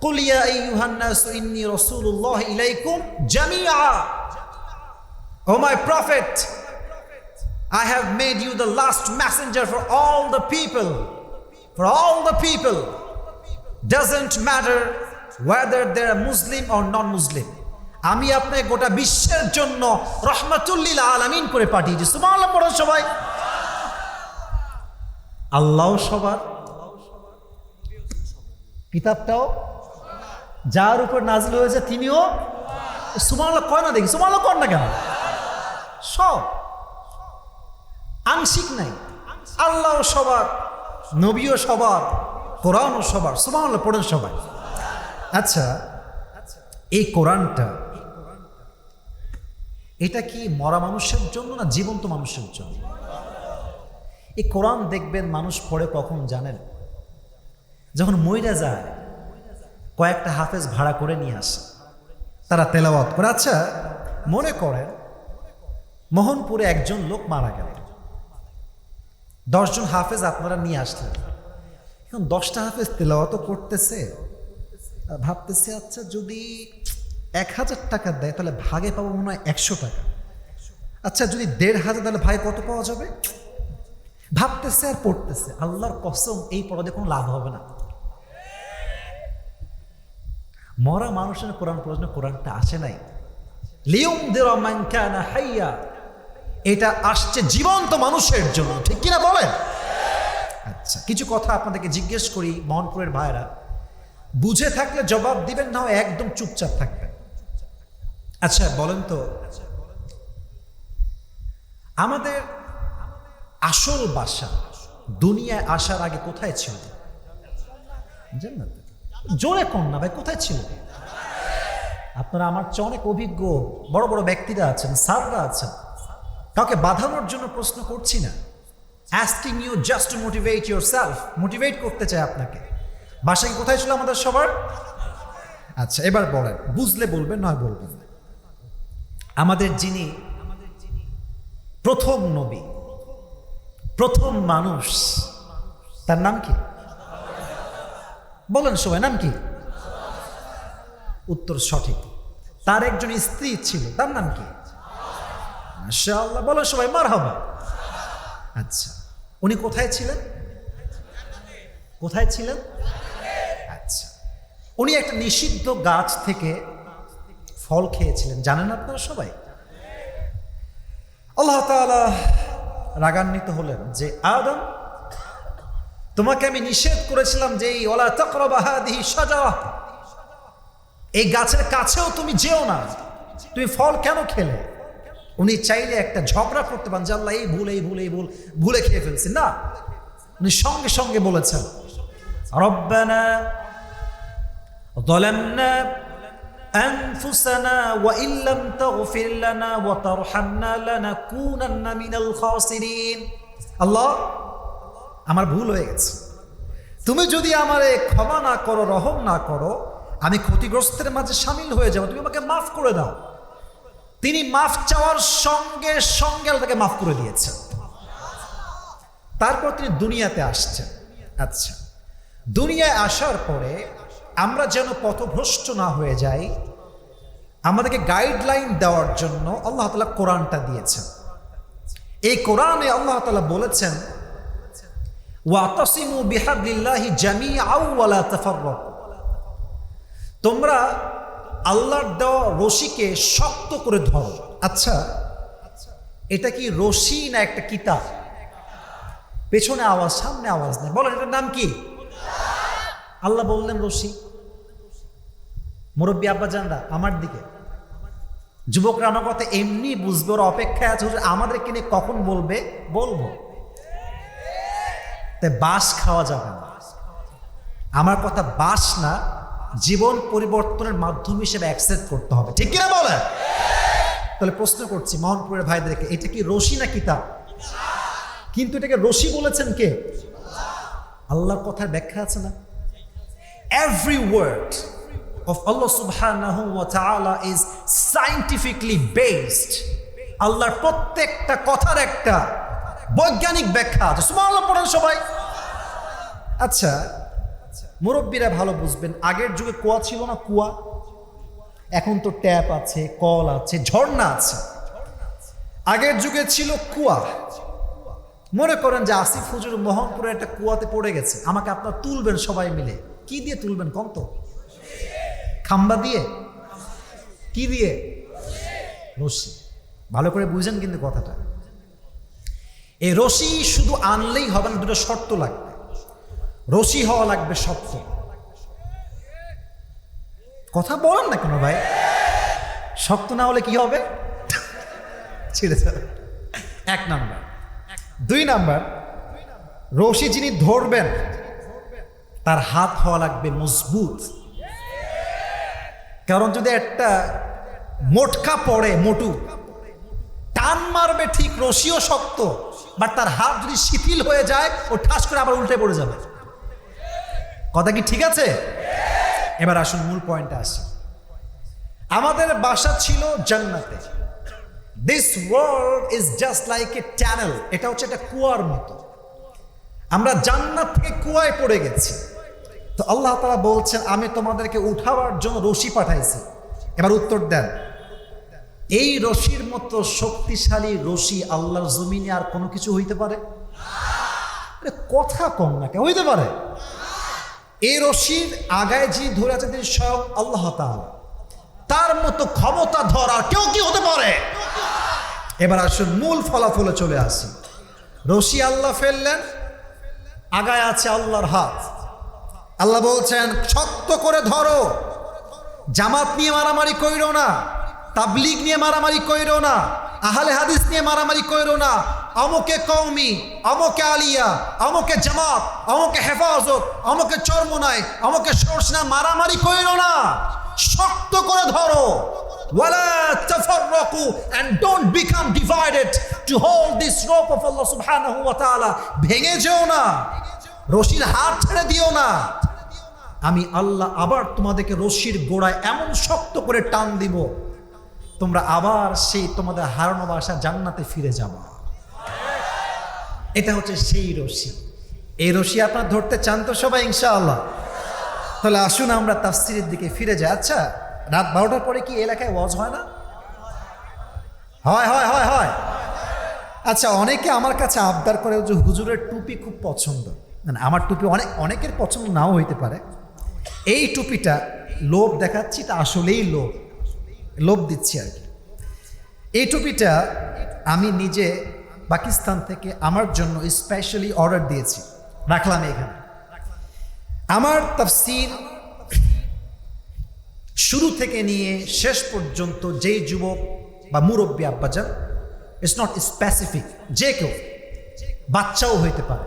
কুল ইয়া আইয়ুহান নাস ইন্নী রাসূলুল্লাহ ইলাইকুম জামিআ। O my prophet, I have made you the last messenger for all the people. For all the people. Doesn't matter whether they're Muslim or non-Muslim. আমি আপনাকে গোটা বিশ্বের জন্য রহমাতুল লিল আলামিন করে পাঠিয়েছি। সুবহানাল্লাহ পড়ো সবাই। আল্লাহ সবার, কিতাবটাও যার উপর নাজিল হয়েছে তিনিও সুবহানাল্লাহ কয় না, দেখি সুবহানাল্লাহ কর না কেন? সব, আংশিক নাই। আল্লাহ সবার, নবীও সবার, কোরআনও সবার। সুবহানাল্লাহ পড়েন সবাই। আচ্ছা এই কোরআনটা এটা কি মরা মানুষের জন্য না জীবন্ত মানুষের জন্য? এই কোরআন দেখবেন মানুষ পড়ে কখন জানেন? যখন মইরা যায়, কয়েকটা হাফেজ ভাড়া করে নিয়ে আসে, তারা তেলাওয়াত করে। আচ্ছা মনে করেন মোহনপুরে একজন লোক মারা গেল, 10 জন হাফেজ আপনারা নিয়ে আসলেন, এখন 10টা হাফেজ তেলাওয়াত করতেছে, ভাবতেছে আচ্ছা যদি 1000 টাকা দেয় তাহলে ভাগে পাবো মনে হয় 100 টাকা। আচ্ছা যদি 1500 তাহলে ভাগে কত পাওয়া যাবে, ভাবতেছে আর পড়তেছে। আল্লাহর কসম এই পড়াতে কোনো লাভ হবে না। মরা মানুষের কোরআন পড়ার জন্য কোরআনটা আসে নাই। লিয়ুনযিরা মান কানা হাইয়া, এটা আসছে জীবন্ত মানুষের জন্য, ঠিক কিনা বলেন? আচ্ছা কিছু কথা আপনাদেরকে জিজ্ঞেস করি মোহনপুরের ভাইরা, বুঝে থাকলে জবাব দিবেন, না একদম চুপচাপ থাকবেন। আচ্ছা বলেন তো, আমাদের আসল বাসা দুনিয়ায় আসার আগে কোথায় ছিল? জান্নাতে। জোরে কোন না ভাই, কোথায় ছিল? আপনারা আমার চেয়ে অনেক অভিজ্ঞ বড় বড় ব্যক্তিরা আছেন, স্যাররা আছেন, কাউকে বাঁধানোর জন্য প্রশ্ন করছি না, asking you just to motivate yourself, motivate করতে চাই আপনাকে। বাসায় কোথায় ছিল আমাদের সবার? আচ্ছা এবার বলেন, বুঝলে বলবেন নয় বলবেন না। আমাদের যিনি প্রথম নবী, প্রথম মানুষ, তার নাম কি? বলেন সবাই, নাম কি? উত্তর সঠিক। তার একজন স্ত্রী ছিল, তার নাম কি? মাশাআল্লাহ, বলেন সবাই মারহাবা। আচ্ছা উনি কোথায় ছিলেন? কোথায় ছিলেন? আচ্ছা উনি একটা নিষিদ্ধ গাছ থেকে ফল খেয়েছিলেন, জানেন আপনারা সবাই? আল্লাহ তাআলা রাগান্বিত হলেন যে আদম, তোমাকে আমি নিষেধ করেছিলাম যে ওয়ালা তাকরাবা হাদিহি শাজারা, এই গাছের কাছেও তুমি যেও না, তুমি ফল কেন খেলে? উনি চাইলে একটা ঝগড়া করতে পারেন যে আল্লাহ এই ভুল এই ভুল এই ভুল ভুলে খেয়ে ফেলছি, না, উনি সঙ্গে সঙ্গে বলেছেন রব্বানা যালামনা আনফুসানা ওয়া ইল্লাম তাগফির লানা ওয়া তারহামনা লানাকুনান্না মিনাল খাসিরিন। আল্লাহ আমার ভুল হয়ে গেছে, তুমি যদি আমারে ক্ষমা না করো, রহম না করো, আমি ক্ষতিগ্রস্তের মাঝে শামিল হয়ে যাব, তুমি আমাকে মাফ করে দাও। তিনি মাফ চাওয়ার সঙ্গে সঙ্গে তাকে মাফ করে দিয়েছেন। তারপর তিনি দুনিয়াতে আসছেন। আচ্ছা দুনিয়ায় আসার পরে আমরা যেন পথভ্রষ্ট না হয়ে যাই, আমাদেরকে গাইডলাইন দেওয়ার জন্য আল্লাহ তাআলা কোরআনটা দিয়েছেন। এই কোরআনে আল্লাহ তাআলা বলেছেন ওয়াতাসিমু বিহাবলিল্লাহি জামিআন ওয়া লা তাফাররাকু, তোমরা আল্লাহর দেওয়া রশিকে শক্ত করে ধরো। আচ্ছা এটা কি রশি না একটা কিতাব? পেছনে আওয়াজ, সামনে আওয়াজ নেই, বলেন এটার নাম কি? আল্লাহ বললেন রশি। মুরব্বী আব্বা জানরা আমার দিকে, যুবকরা আমার কথা এমনি বুঝবে, ওরা অপেক্ষায় আছে আমাদেরকে নিয়ে কখন বলবে, বলবো। তাই বাঁশ খাওয়া যাবে না, আমার কথা বাঁশ না, জীবন পরিবর্তনের মাধ্যম হিসেবে অ্যাকসেপ্ট করতে হবে, ঠিক কিনা বলেন? তাহলে প্রশ্ন করছি মোহনপুরের ভাইদেরকে, এটা কি রশি না কিতাব? কিন্তু এটাকে রশি বলেছেন কে? আল্লাহর কথার ব্যাখ্যা আছে না? Every word of Allah subhanahu wa ta'ala is scientifically based. আল্লাহর প্রত্যেকটা কথার একটা বৈজ্ঞানিক ব্যাখ্যা আছে। সুবহানাল্লাহ পড়েন সবাই। আচ্ছা মুরব্বীরা ভালো বুঝবেন, আগের যুগে কুয়া ছিল না? কুয়া, এখন তো ট্যাপ আছে, কল আছে, ঝর্ণা আছে। আগের যুগে ছিল কুয়া। মনে করেন যে আসিফ হুজুর মোহনপুরে একটা কুয়াতে পড়ে গেছে, আমাকে আপনারা তুলবেন সবাই মিলে, কি দিয়ে তুলবেন কম তো? খাম্বা দিয়ে? কি দিয়ে? রশি। ভালো করে বুঝেন কিন্তু কথাটা। এই রশি শুধু আনলেই হবে না, দুটো শর্ত লাগবে। রশি হওয়া লাগবে শক্ত। কথা বলেন না কেন ভাই? শক্ত না হলে কি হবে? ছিঁড়ে যাবে। 1 নাম্বার। 2 নাম্বার, রশি যিনি ধরবেন তার হাত হওয়া লাগবে মজবুত। কারণ যদি একটা মোটকা পড়ে, মোটু টান মারবে ঠিক, রশিও শক্ত, বাট তার হাত যদি শিথিল হয়ে যায় ও ঠাস করে আবার উল্টে পড়ে যাবে। কথা কি ঠিক আছে? এবার আসুন মূল পয়েন্টে আসি। আমাদের বাসা ছিল জান্নাতে। This world is just like a tunnel, এটা হচ্ছে একটা কুয়ার মতো। আমরা জান্নাত থেকে কুয়ায় পড়ে গেছি। তো আল্লাহ তাআলা বলছেন আমি তোমাদেরকে উঠাবার জন্য রশি পাঠাইছি। এবার উত্তর দেন, এই রশির মতো শক্তিশালী রশি আল্লাহর জমিনে আর কোনো কিছু হইতে পারে? কথা কম না কেন হইতে পারে? এই রশির আগায় যে ধরে আছে তিনি স্বয়ং আল্লাহ তাআলা, তার মতো ক্ষমতা ধর আর কেউ কি হতে পারে? এবার আসুন মূল ফলাফলে চলে আসি। রশি আল্লাহ ফেললেন, আগায় আছে আল্লাহর হাত। আল্লাহ বলছেন শক্ত করে ধরো, জামাত নিয়ে মারামারি কইরো না, তাবলিগ নিয়ে মারামারি কইরো না, আহলে হাদিস নিয়ে মারামারি কইরো না, অমুকে কওমি, অমুকে আলিয়া, অমুকে জামাত, অমুকে হেফাজত, অমুকে চরমোনাই, অমুকে সরসনা মারামারি কইরো না, শক্ত করে ধরো। ওয়ালা তাফাররাকু, and don't become divided to hold this rope of Allah subhanahu wa ta'ala. ভেঙে যেও না, রশির হাত ছেড়ে দিও না। আমি আল্লাহ আবার তোমাদেরকে রশির গোড়ায় এমন শক্ত করে টান দিব, তোমরা আবার সেই তোমাদের হারানো বাসা জান্নাতে ফিরে যাবা। এটা হচ্ছে সেই রশি। এই রশি আপনারা ধরতে চান তো সবাই ইনশাআল্লাহ? তাহলে আসুন আমরা তাফসীরের দিকে ফিরে যাই। আচ্ছা, রাত 12টার পরে কি এলাকায় ওয়াজ হয় না? হয় হয় হয় হয়। আচ্ছা, অনেকে আমার কাছে আবদার করে যে হুজুরের টুপি খুব পছন্দ। মানে আমার টুপি অনেকের পছন্দ নাও হইতে পারে। এই টুপিটা লোভ দেখাচ্ছি, এটা আসলেই লোভ দিচ্ছি আর কি। এই টুপিটা আমি নিজে পাকিস্তান থেকে আমার জন্য স্পেশালি অর্ডার দিয়েছি, রাখলাম এখানে। আমার তাফসীর শুরু থেকে নিয়ে শেষ পর্যন্ত যেই যুবক বা মুরব্বী আব্বাজান, ইটস নট স্পেসিফিক, যে কেউ, বাচ্চাও হইতে পারে,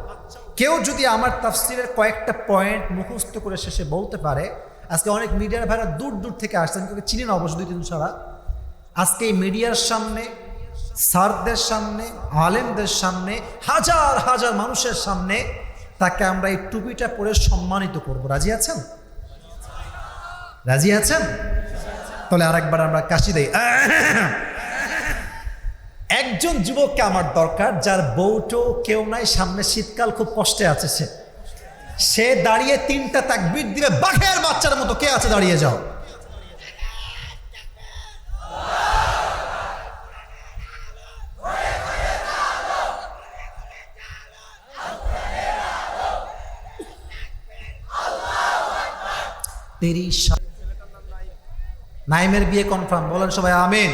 কেউ যদি আমার তাফসীরের কয়েকটা পয়েন্ট মুখস্থ করে শেষে বলতে পারে। আজকে অনেক মিডিয়ার ভাইরা দূর দূর থেকে আসছেন, কেউ চিনি না অবশ্য 2-3 ছাড়া। আজকে এই মিডিয়ার সামনে, স্যারদের সামনে, আলেমদের সামনে, হাজার হাজার মানুষের সামনে তাকে আমরা এই টুপিটা পরে সম্মানিত করব। রাজি আছেন? রাজি আছেন? তাহলে আরেকবার আমরা কাশি দেই। একজন যুবককে আমার দরকার, যার বউটো কেউ নাই, সামনে শীতকাল, খুব কষ্টে আছে সে দাঁড়িয়ে 3টা তাকবীর দিবে বাঘের বাচ্চার মতো। কে আছে? দাঁড়িয়ে যাও। নাইমের বিয়ে কনফার্ম, বলেন সবাই আমিন।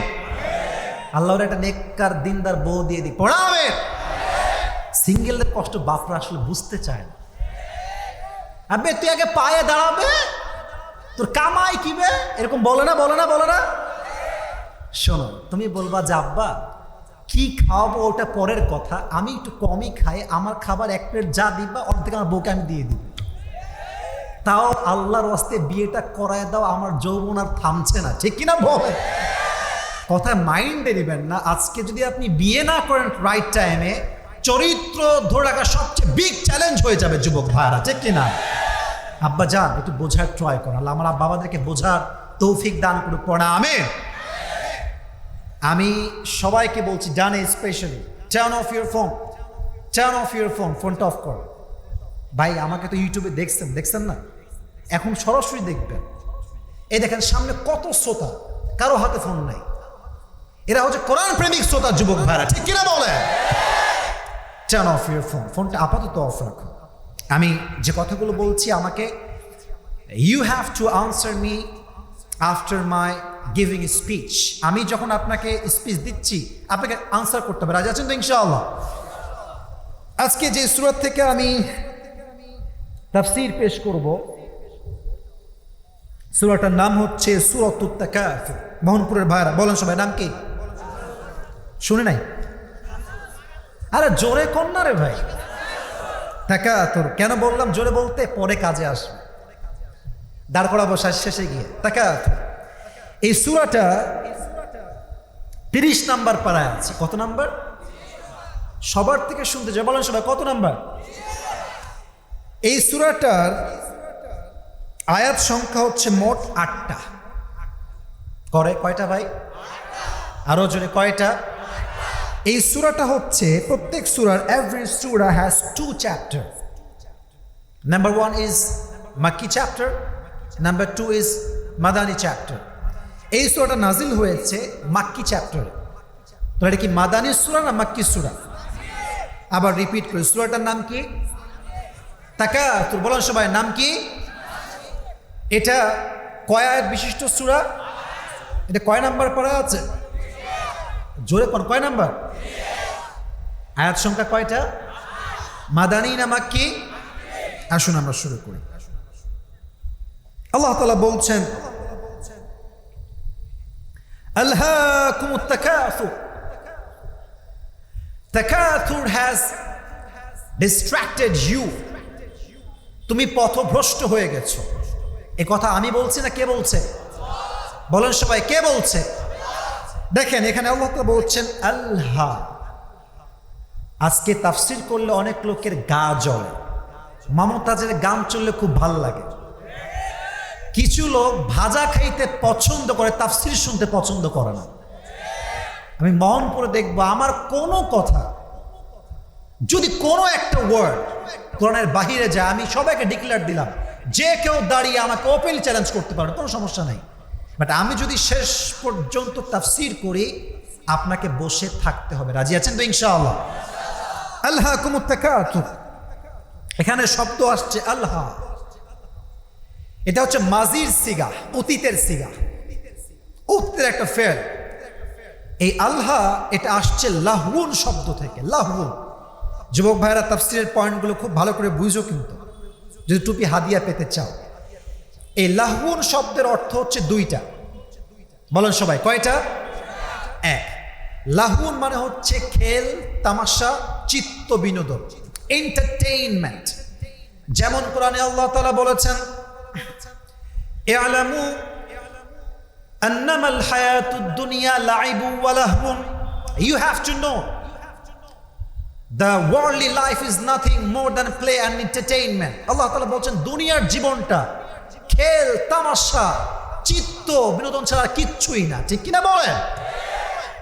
আল্লাহর একটা নেককার দিনদার বউ দিয়ে দিই, পড়া আমিন। সিঙ্গেলদের কষ্ট বাপরা আসলে বুঝতে চায় না। আবে তুই আগে পায়ে দাঁড়াবে, তোর কামাই কিবে, এরকম বলে না? শোনো, তুমি বলবা যে আব্বা কি খাওয়াবো ওটা পরের কথা, আমি একটু কমই খাই, আমার খাবার 1 প্লেট যা দিবা অর্ধেক আমার বউকে আমি দিয়ে দিব। তাও আল্লাহর ওয়াস্তে বিয়েটা করায় দাও, আমার যৌবন আর থামছে না। ঠিক কিনা বল? কথা মাইন্ডে নেবেন না। আজকে যদি আপনি বিয়ে না করেন রাইট টাইমে, চরিত্র ধরে রাখা সবচেয়ে বিগ চ্যালেঞ্জ হয়ে যাবে যুবক ভাইরা। ঠিক কিনা? আব্বা যান একটু বোঝার ট্রাই করেন, আল্লাহ আমার বাবাদেরকে বোঝার তৌফিক দান করুক, পড়া আমিন। আমি সবাইকে বলছি, ডানে specially, turn off your phone, ফোনটা অফ কর। ভাই আমাকে তো ইউটিউবে দেখছেন না, এখন সরাসরি দেখবেন। এই দেখেন সামনে কত শ্রোতা, কারো হাতে ফোন নাই। এরা হচ্ছে কোরআন প্রেমিক শ্রোতা যুবক ভাইরা। ঠিক কিনা বলে? টার্ন অফ ইউর ফোনটা আপাতত অফ রাখুন। আমি যে কথাগুলো বলছি, আমাকে you have to answer me after my giving speech. আমি যখন আপনাকে স্পিচ দিচ্ছি আপনাকে আনসার করতে হবে। রাজি আছেন তো ইনশাআল্লাহ? আজকে যে সূরা থেকে আমি তাফসীর পেশ করব, সূরাটার নাম হচ্ছে সূরাতুত তাকাসুর। মোহনপুরের ভাইরা বলেন সবাই, নাম কি? শুনে নাই? আরে জোরে কোন না রে ভাই। তাকাসুর কেন বললাম জোরে বলতে? পরে কাজে আসবে, দাঁড় করাবো শেষে গিয়ে। তাকাসুর এই সূরাটা 30 নাম্বার পারায় আছে। কত নাম্বার? সবার থেকে শুনতে যাই, বলেন সবাই কত নাম্বার? এই সূরাটার আয়াত সংখ্যা হচ্ছে মোট 8টা। করে কয়টা ভাই? আরো জোরে কয়টা? এই সূরাটা হচ্ছে প্রত্যেক সূরার এভরি সূরা হ্যাজ 2 চ্যাপ্টার। নাম্বার 1 ইজ মাক্কি চ্যাপ্টার, নাম্বার 2 ইজ মাদানী চ্যাপ্টার। এই সূরাটা নাজিল হয়েছে মাক্কি চ্যাপ্টারে। তো এটা কি মাদানী সূরা না মাক্কি সূরা? আবার রিপিট করি, সূরাটার নাম কি? তাকাতুর। বলেন সবাই, নাম কি? এটা কয় আয়াত বিশিষ্ট সূরা? এটা কয় নাম্বার পড়া আছে? জোরে কোন কয় নাম্বার? আয়াত সংখ্যা কয়টা? মাদানী না মাক্কি? আসুন আমরা শুরু করি। আল্লাহ তাআলা বলছেন, আলহাকুমুত তাকাসুর। তাকাসুর হ্যাজ ডিস্ট্রাক্টেড ইউ। তুমি পথভ্রষ্ট হয়ে গেছো। এ কথা আমি বলছি না কে বলছে? বলেন সবাই, কে বলছে? দেখেন এখানে আল্লাহ তাআলা বলছেন আল্লাহ। আজকে তাফসীর করলে অনেক লোকের গা জ্বলে। মমতাজের গান চললে খুব ভাল লাগে। কিছু লোক ভাজা খাইতে পছন্দ করে, তাফসীর শুনতে পছন্দ করে না। আমি মন করে দেখবো আমার কোনো কথা যদি কোনো একটা ওয়ার্ড কোরআনের বাহিরে যায়, আমি সবাইকে ডিক্লেয়ার দিলাম, যে কেউ দাঁড়িয়ে আমাকে ওপেনলি চ্যালেঞ্জ করতে পারে, কোনো সমস্যা নাই। বাট আমি যদি শেষ পর্যন্ত তাফসীর করি, আপনাকে বসে থাকতে হবে। রাজি আছেন তো ইনশাআল্লাহ? আলহাকুমুত তাকাসুর, এখানে শব্দ আসছে আল্লাহ। এটা হচ্ছে মাজির সিগা, অতীতের সিগা, অতীতের একটা ফেল। এই আল্লাহ এটা আসছে লাহউন শব্দ থেকে। লাহউন, যুবক ভাইরা তাফসীরের পয়েন্টগুলো খুব ভালো করে বুঝো কিন্তু, যদি টুপি হাদিয়া পেতে চাও। এই লাহউন শব্দের অর্থ হচ্ছে 2টা। বলেন সবাই, কয়টা? 1। লাহউন মানে হচ্ছে খেল, তামাশা, চিত্ত বিনোদন, এন্টারটেইনমেন্ট। যেমন কোরআনে আল্লাহ তাআলা বলেছেন, ইআলামু আন্নামাল হায়াতুদ দুনিয়া লাইবু ওয়া লাহউন। You have to know the worldly life is nothing more than play and entertainment. আল্লাহ তাআলা বলছেন দুনিয়ার জীবনটা খেল, তামাশা, চিত্ত বিনোদন ছাড়া কিচ্ছুই না। ঠিক কিনা বলেন?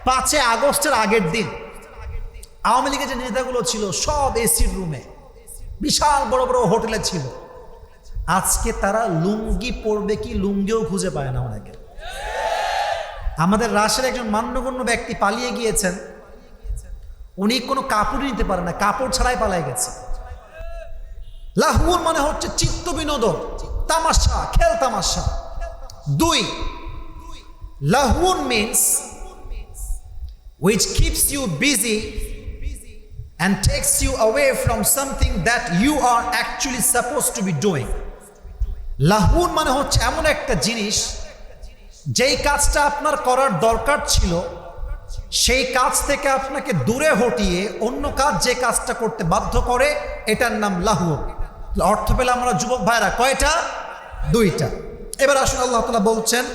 5 আগস্টের আগের দিন আওয়ামী লীগের যে নেতাগুলো ছিল সব এসির রুমে, বিশাল বড় বড় হোটেলে ছিল। আজকে তারা লুঙ্গি পরবে কি লুঙ্গিও খুঁজে পায় না অনেকে। আমাদের রাশের একজন মান্যগণ্য ব্যক্তি পালিয়ে গিয়েছেন, উনি কোনো কাপড় নিতে পারে না, কাপড় ছাড়াই পালিয়ে গেছে। লাহউন মানে হচ্ছে চিত্ত বিনোদন, তামাশা, খেল তামাশা। 2, লাহউন means which keeps you busy and takes you away from something that you are actually supposed to be doing. লাহউন মানে হচ্ছে এমন একটা জিনিস যেই কাজটা আপনার করার দরকার ছিল, সেই কাজ থেকে আপনাকে দূরে হটিয়ে অন্য কাজ যে কাজটা করতে বাধ্য করে, এটার নাম লাহউ। অর্থ পেলে আমরা যুবক ভাইরা কয়টা? 2টা। এবার আসলে আল্লাহ তাআলা বলছেন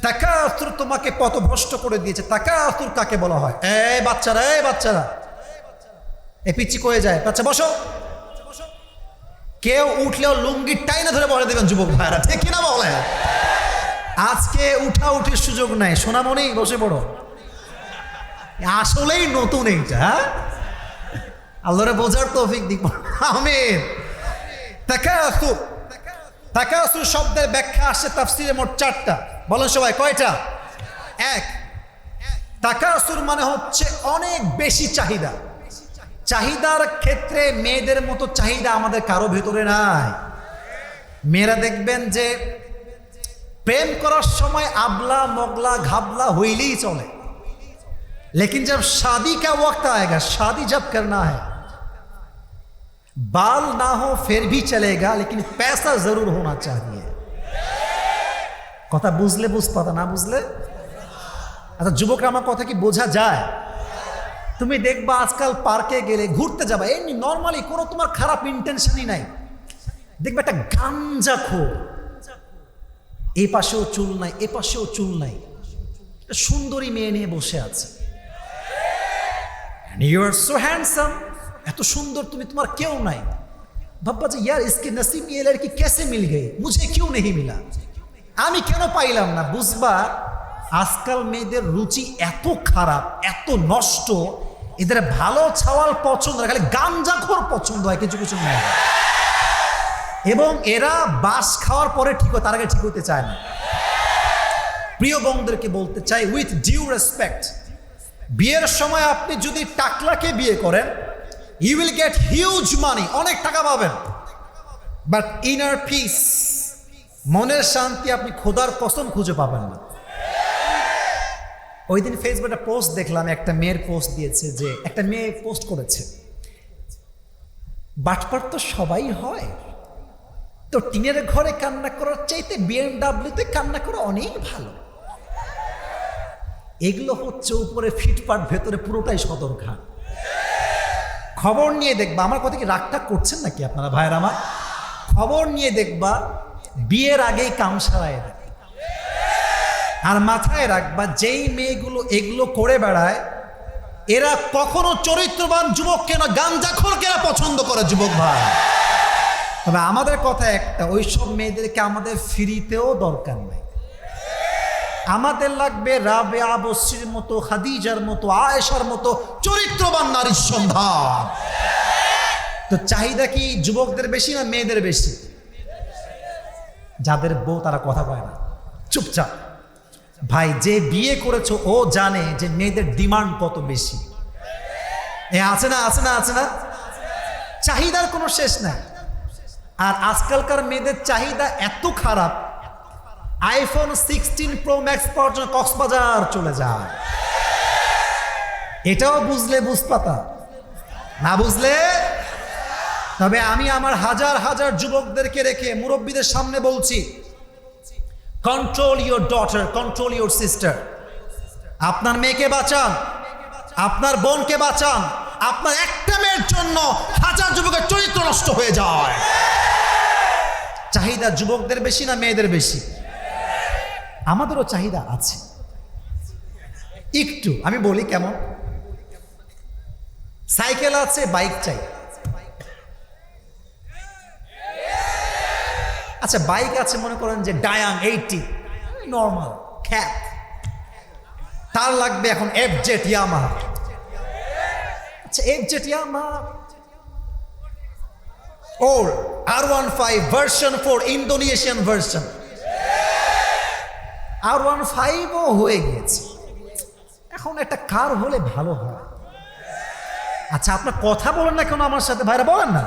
তাকাসুর তোমাকে পথভ্রষ্ট করে দিয়েছে। তাকাসুর কাকে বলা হয়? এই বাচ্চারা, এই বাচ্চারা, এ পিচ্ছি কয়ে যায়, বাচ্চা বসো। কেউ উঠলেও লুঙ্গি টাইনা ধরে বলে দেবেন যুবক ভাইরা, ঠিক কিনা বলে? আজকে উঠা উঠির সুযোগ নাই, সোনামণি বসে পড়ো। আসলেই নতুন এইটা, আল্লাহরে বোঝার তৌফিক দিক। আমিন। তাকাসুর, তাকাসুর শব্দের ব্যাখ্যা আসছে তাফসীরে মোট 4টা। বলেন সবাই, কয়টা? 1, তাকাসুর মানে হচ্ছে অনেক বেশি চাহিদা। চাহিদার ক্ষেত্রে মেয়েদের মতো চাহিদা আমাদের কারো ভেতরে নাই। মেয়েরা দেখবেন যে প্রেম করার সময় আবলা মগলা ঘাবলা হইলেই চলে, लेकिन जब शादी का वक्त आएगा, शादी जब करना है, बाल ना हो फिर भी चलेगा, लेकिन पैसा जरूर होना चाहिए। কথা বুঝলে বুঝতে, না বুঝলে? আচ্ছা যুবকরা, আমার কথা কি বোঝা যায়? তুমি দেখবা আজকাল পার্কে গেলে, ঘুরতে যাবা, এমনি নর্মালি কোনো তোমার খারাপ ইন্টেনশনই নাই, দেখবে একটা গাঞ্জাখোর, এই পাশেও চুল নাই, এ পাশেও চুল নাই, সুন্দরী মেয়ে নিয়ে বসে আছে। And you are so handsome, এত সুন্দর তুমি, তোমার কেউ নাই, ভাববা যে ইয়ার ইসকে নসিব মে লড়কি कैसे मिल गई मुझे क्यों नहीं मिला আমি কেন পাইলাম না বুঝবা আজকাল মেয়েদের রুচি এত খারাপ এত নষ্ট এদের ভালো ছাওয়াল পছন্দ না খালি গাঞ্জাখোর পছন্দ হয় কিছু কিছু মেয়ে এবং এরা বাস খাওয়ার পরে ঠিক হয় তার আগে ঠিক হতে চায় না প্রিয় বন্ধুদেরকে বলতে চাই উইথ ডিউ রেসপেক্ট বিয়ের সময় আপনি যদি টাকলাকে বিয়ে করেন you will get huge money অনেক টাকা পাবেন বাট ইনার পিস মনের শান্তি আপনি খোদার কসম খুঁজে পাবেন না ওই দিন ফেসবুকে একটা পোস্ট দেখলাম একটা মেয়ের পোস্ট দিয়েছে যে একটা মেয়ে পোস্ট করেছে বাটপার তো সবাই হয় তো টিনের ঘরে কান্না করার চাইতে বিএমডব্লিউতে কান্না করা অনেক ভালো এগুলো হচ্ছে উপরে ফিটপাট ভেতরে পুরোটাই সদরঘাট খবর নিয়ে দেখবা আমার কথা কি রাগটা করছেন নাকি আপনারা ভাইয়ের আমার খবর নিয়ে দেখবা বিয়ের আগেই কাম সারায় দেয় আর মাথায় রাখবা যেই মেয়েগুলো এগুলো করে বেড়ায় এরা কখনো চরিত্রবান যুবককে না গাঞ্জাখোরকে এরা পছন্দ করে যুবক ভাই তবে আমাদের কথা একটা ওইসব মেয়েদেরকে আমাদের ফিরিতেও দরকার নেই আমাদের লাগবে রাবেয়া বসরির মতো খাদিজার মতো আয়েশার মতো চরিত্রবান নারীর সন্ধান তো চাহিদা কি যুবকদের বেশি না মেয়েদের বেশি যাদের বউ তারা কথা কয় না চুপচাপ ভাই যে বিয়ে করেছো ও জানে যে মেয়েদের ডিমান্ড কত বেশি আছে না আছে না আছে না চাহিদার কোনো শেষ নাই আর আজকালকার মেয়েদের চাহিদা এত খারাপ আইফোন 16 প্রো ম্যাক্স পর্যন্ত কক্সবাজার চলে যায় এটাও বুঝলে বুঝপাতা না বুঝলে তবে আমি আমার হাজার হাজার যুবকদেরকে রেখে মুরব্বীদের সামনে বলছি control your daughter control your sister আপনার মেয়েকে বাঁচান আপনার বোনকে বাঁচান আপনার একটা মেয়ের জন্য হাজার যুবকের চরিত্র নষ্ট হয়ে যায় চাহিদা যুবকদের বেশি না মেয়েদের বেশি আমাদেরও চাহিদা আছে একটু আমি বলি কেমন সাইকেল আছে বাইক চাই আচ্ছা বাইক আছে মনে করেন যে ডায়াং 80 নর্মাল খ্যাপ তার লাগবে এখন এফজেড ইয়ামাহা আচ্ছা এফজেড ইয়ামাহা ওর R15 ভার্সন 4 ইন্দোনেশিয়ান ভার্সন R15ও হয়ে গেছে এখন একটা কার হলে ভালো হয় আচ্ছা আপনার কথা বলেন না কেন আমার সাথে ভাইরা বলেন না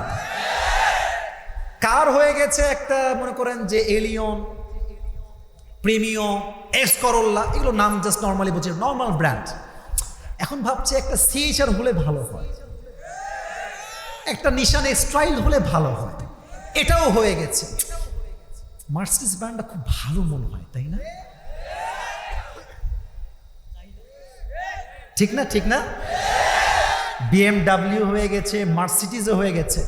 কার হয়ে গেছে একটা মনে করেন যে এলিয়ন প্রিমিয়াম এস করোলা এগুলো নাম জাস্ট নর্মালি বলছে নর্মাল ব্র্যান্ড এখন ভাবছে একটা সিএইচআর হলে ভালো হয় একটা নিশান স্টাইল হলে ভালো হয় এটাও হয়ে গেছে মার্সিডিজ ব্র্যান্ডটা খুব ভালো মনে হয় তাই না ঠিক না ঠিক না বিএমডব্লিউ হয়ে গেছে মার্সিডিজও হয়ে গেছে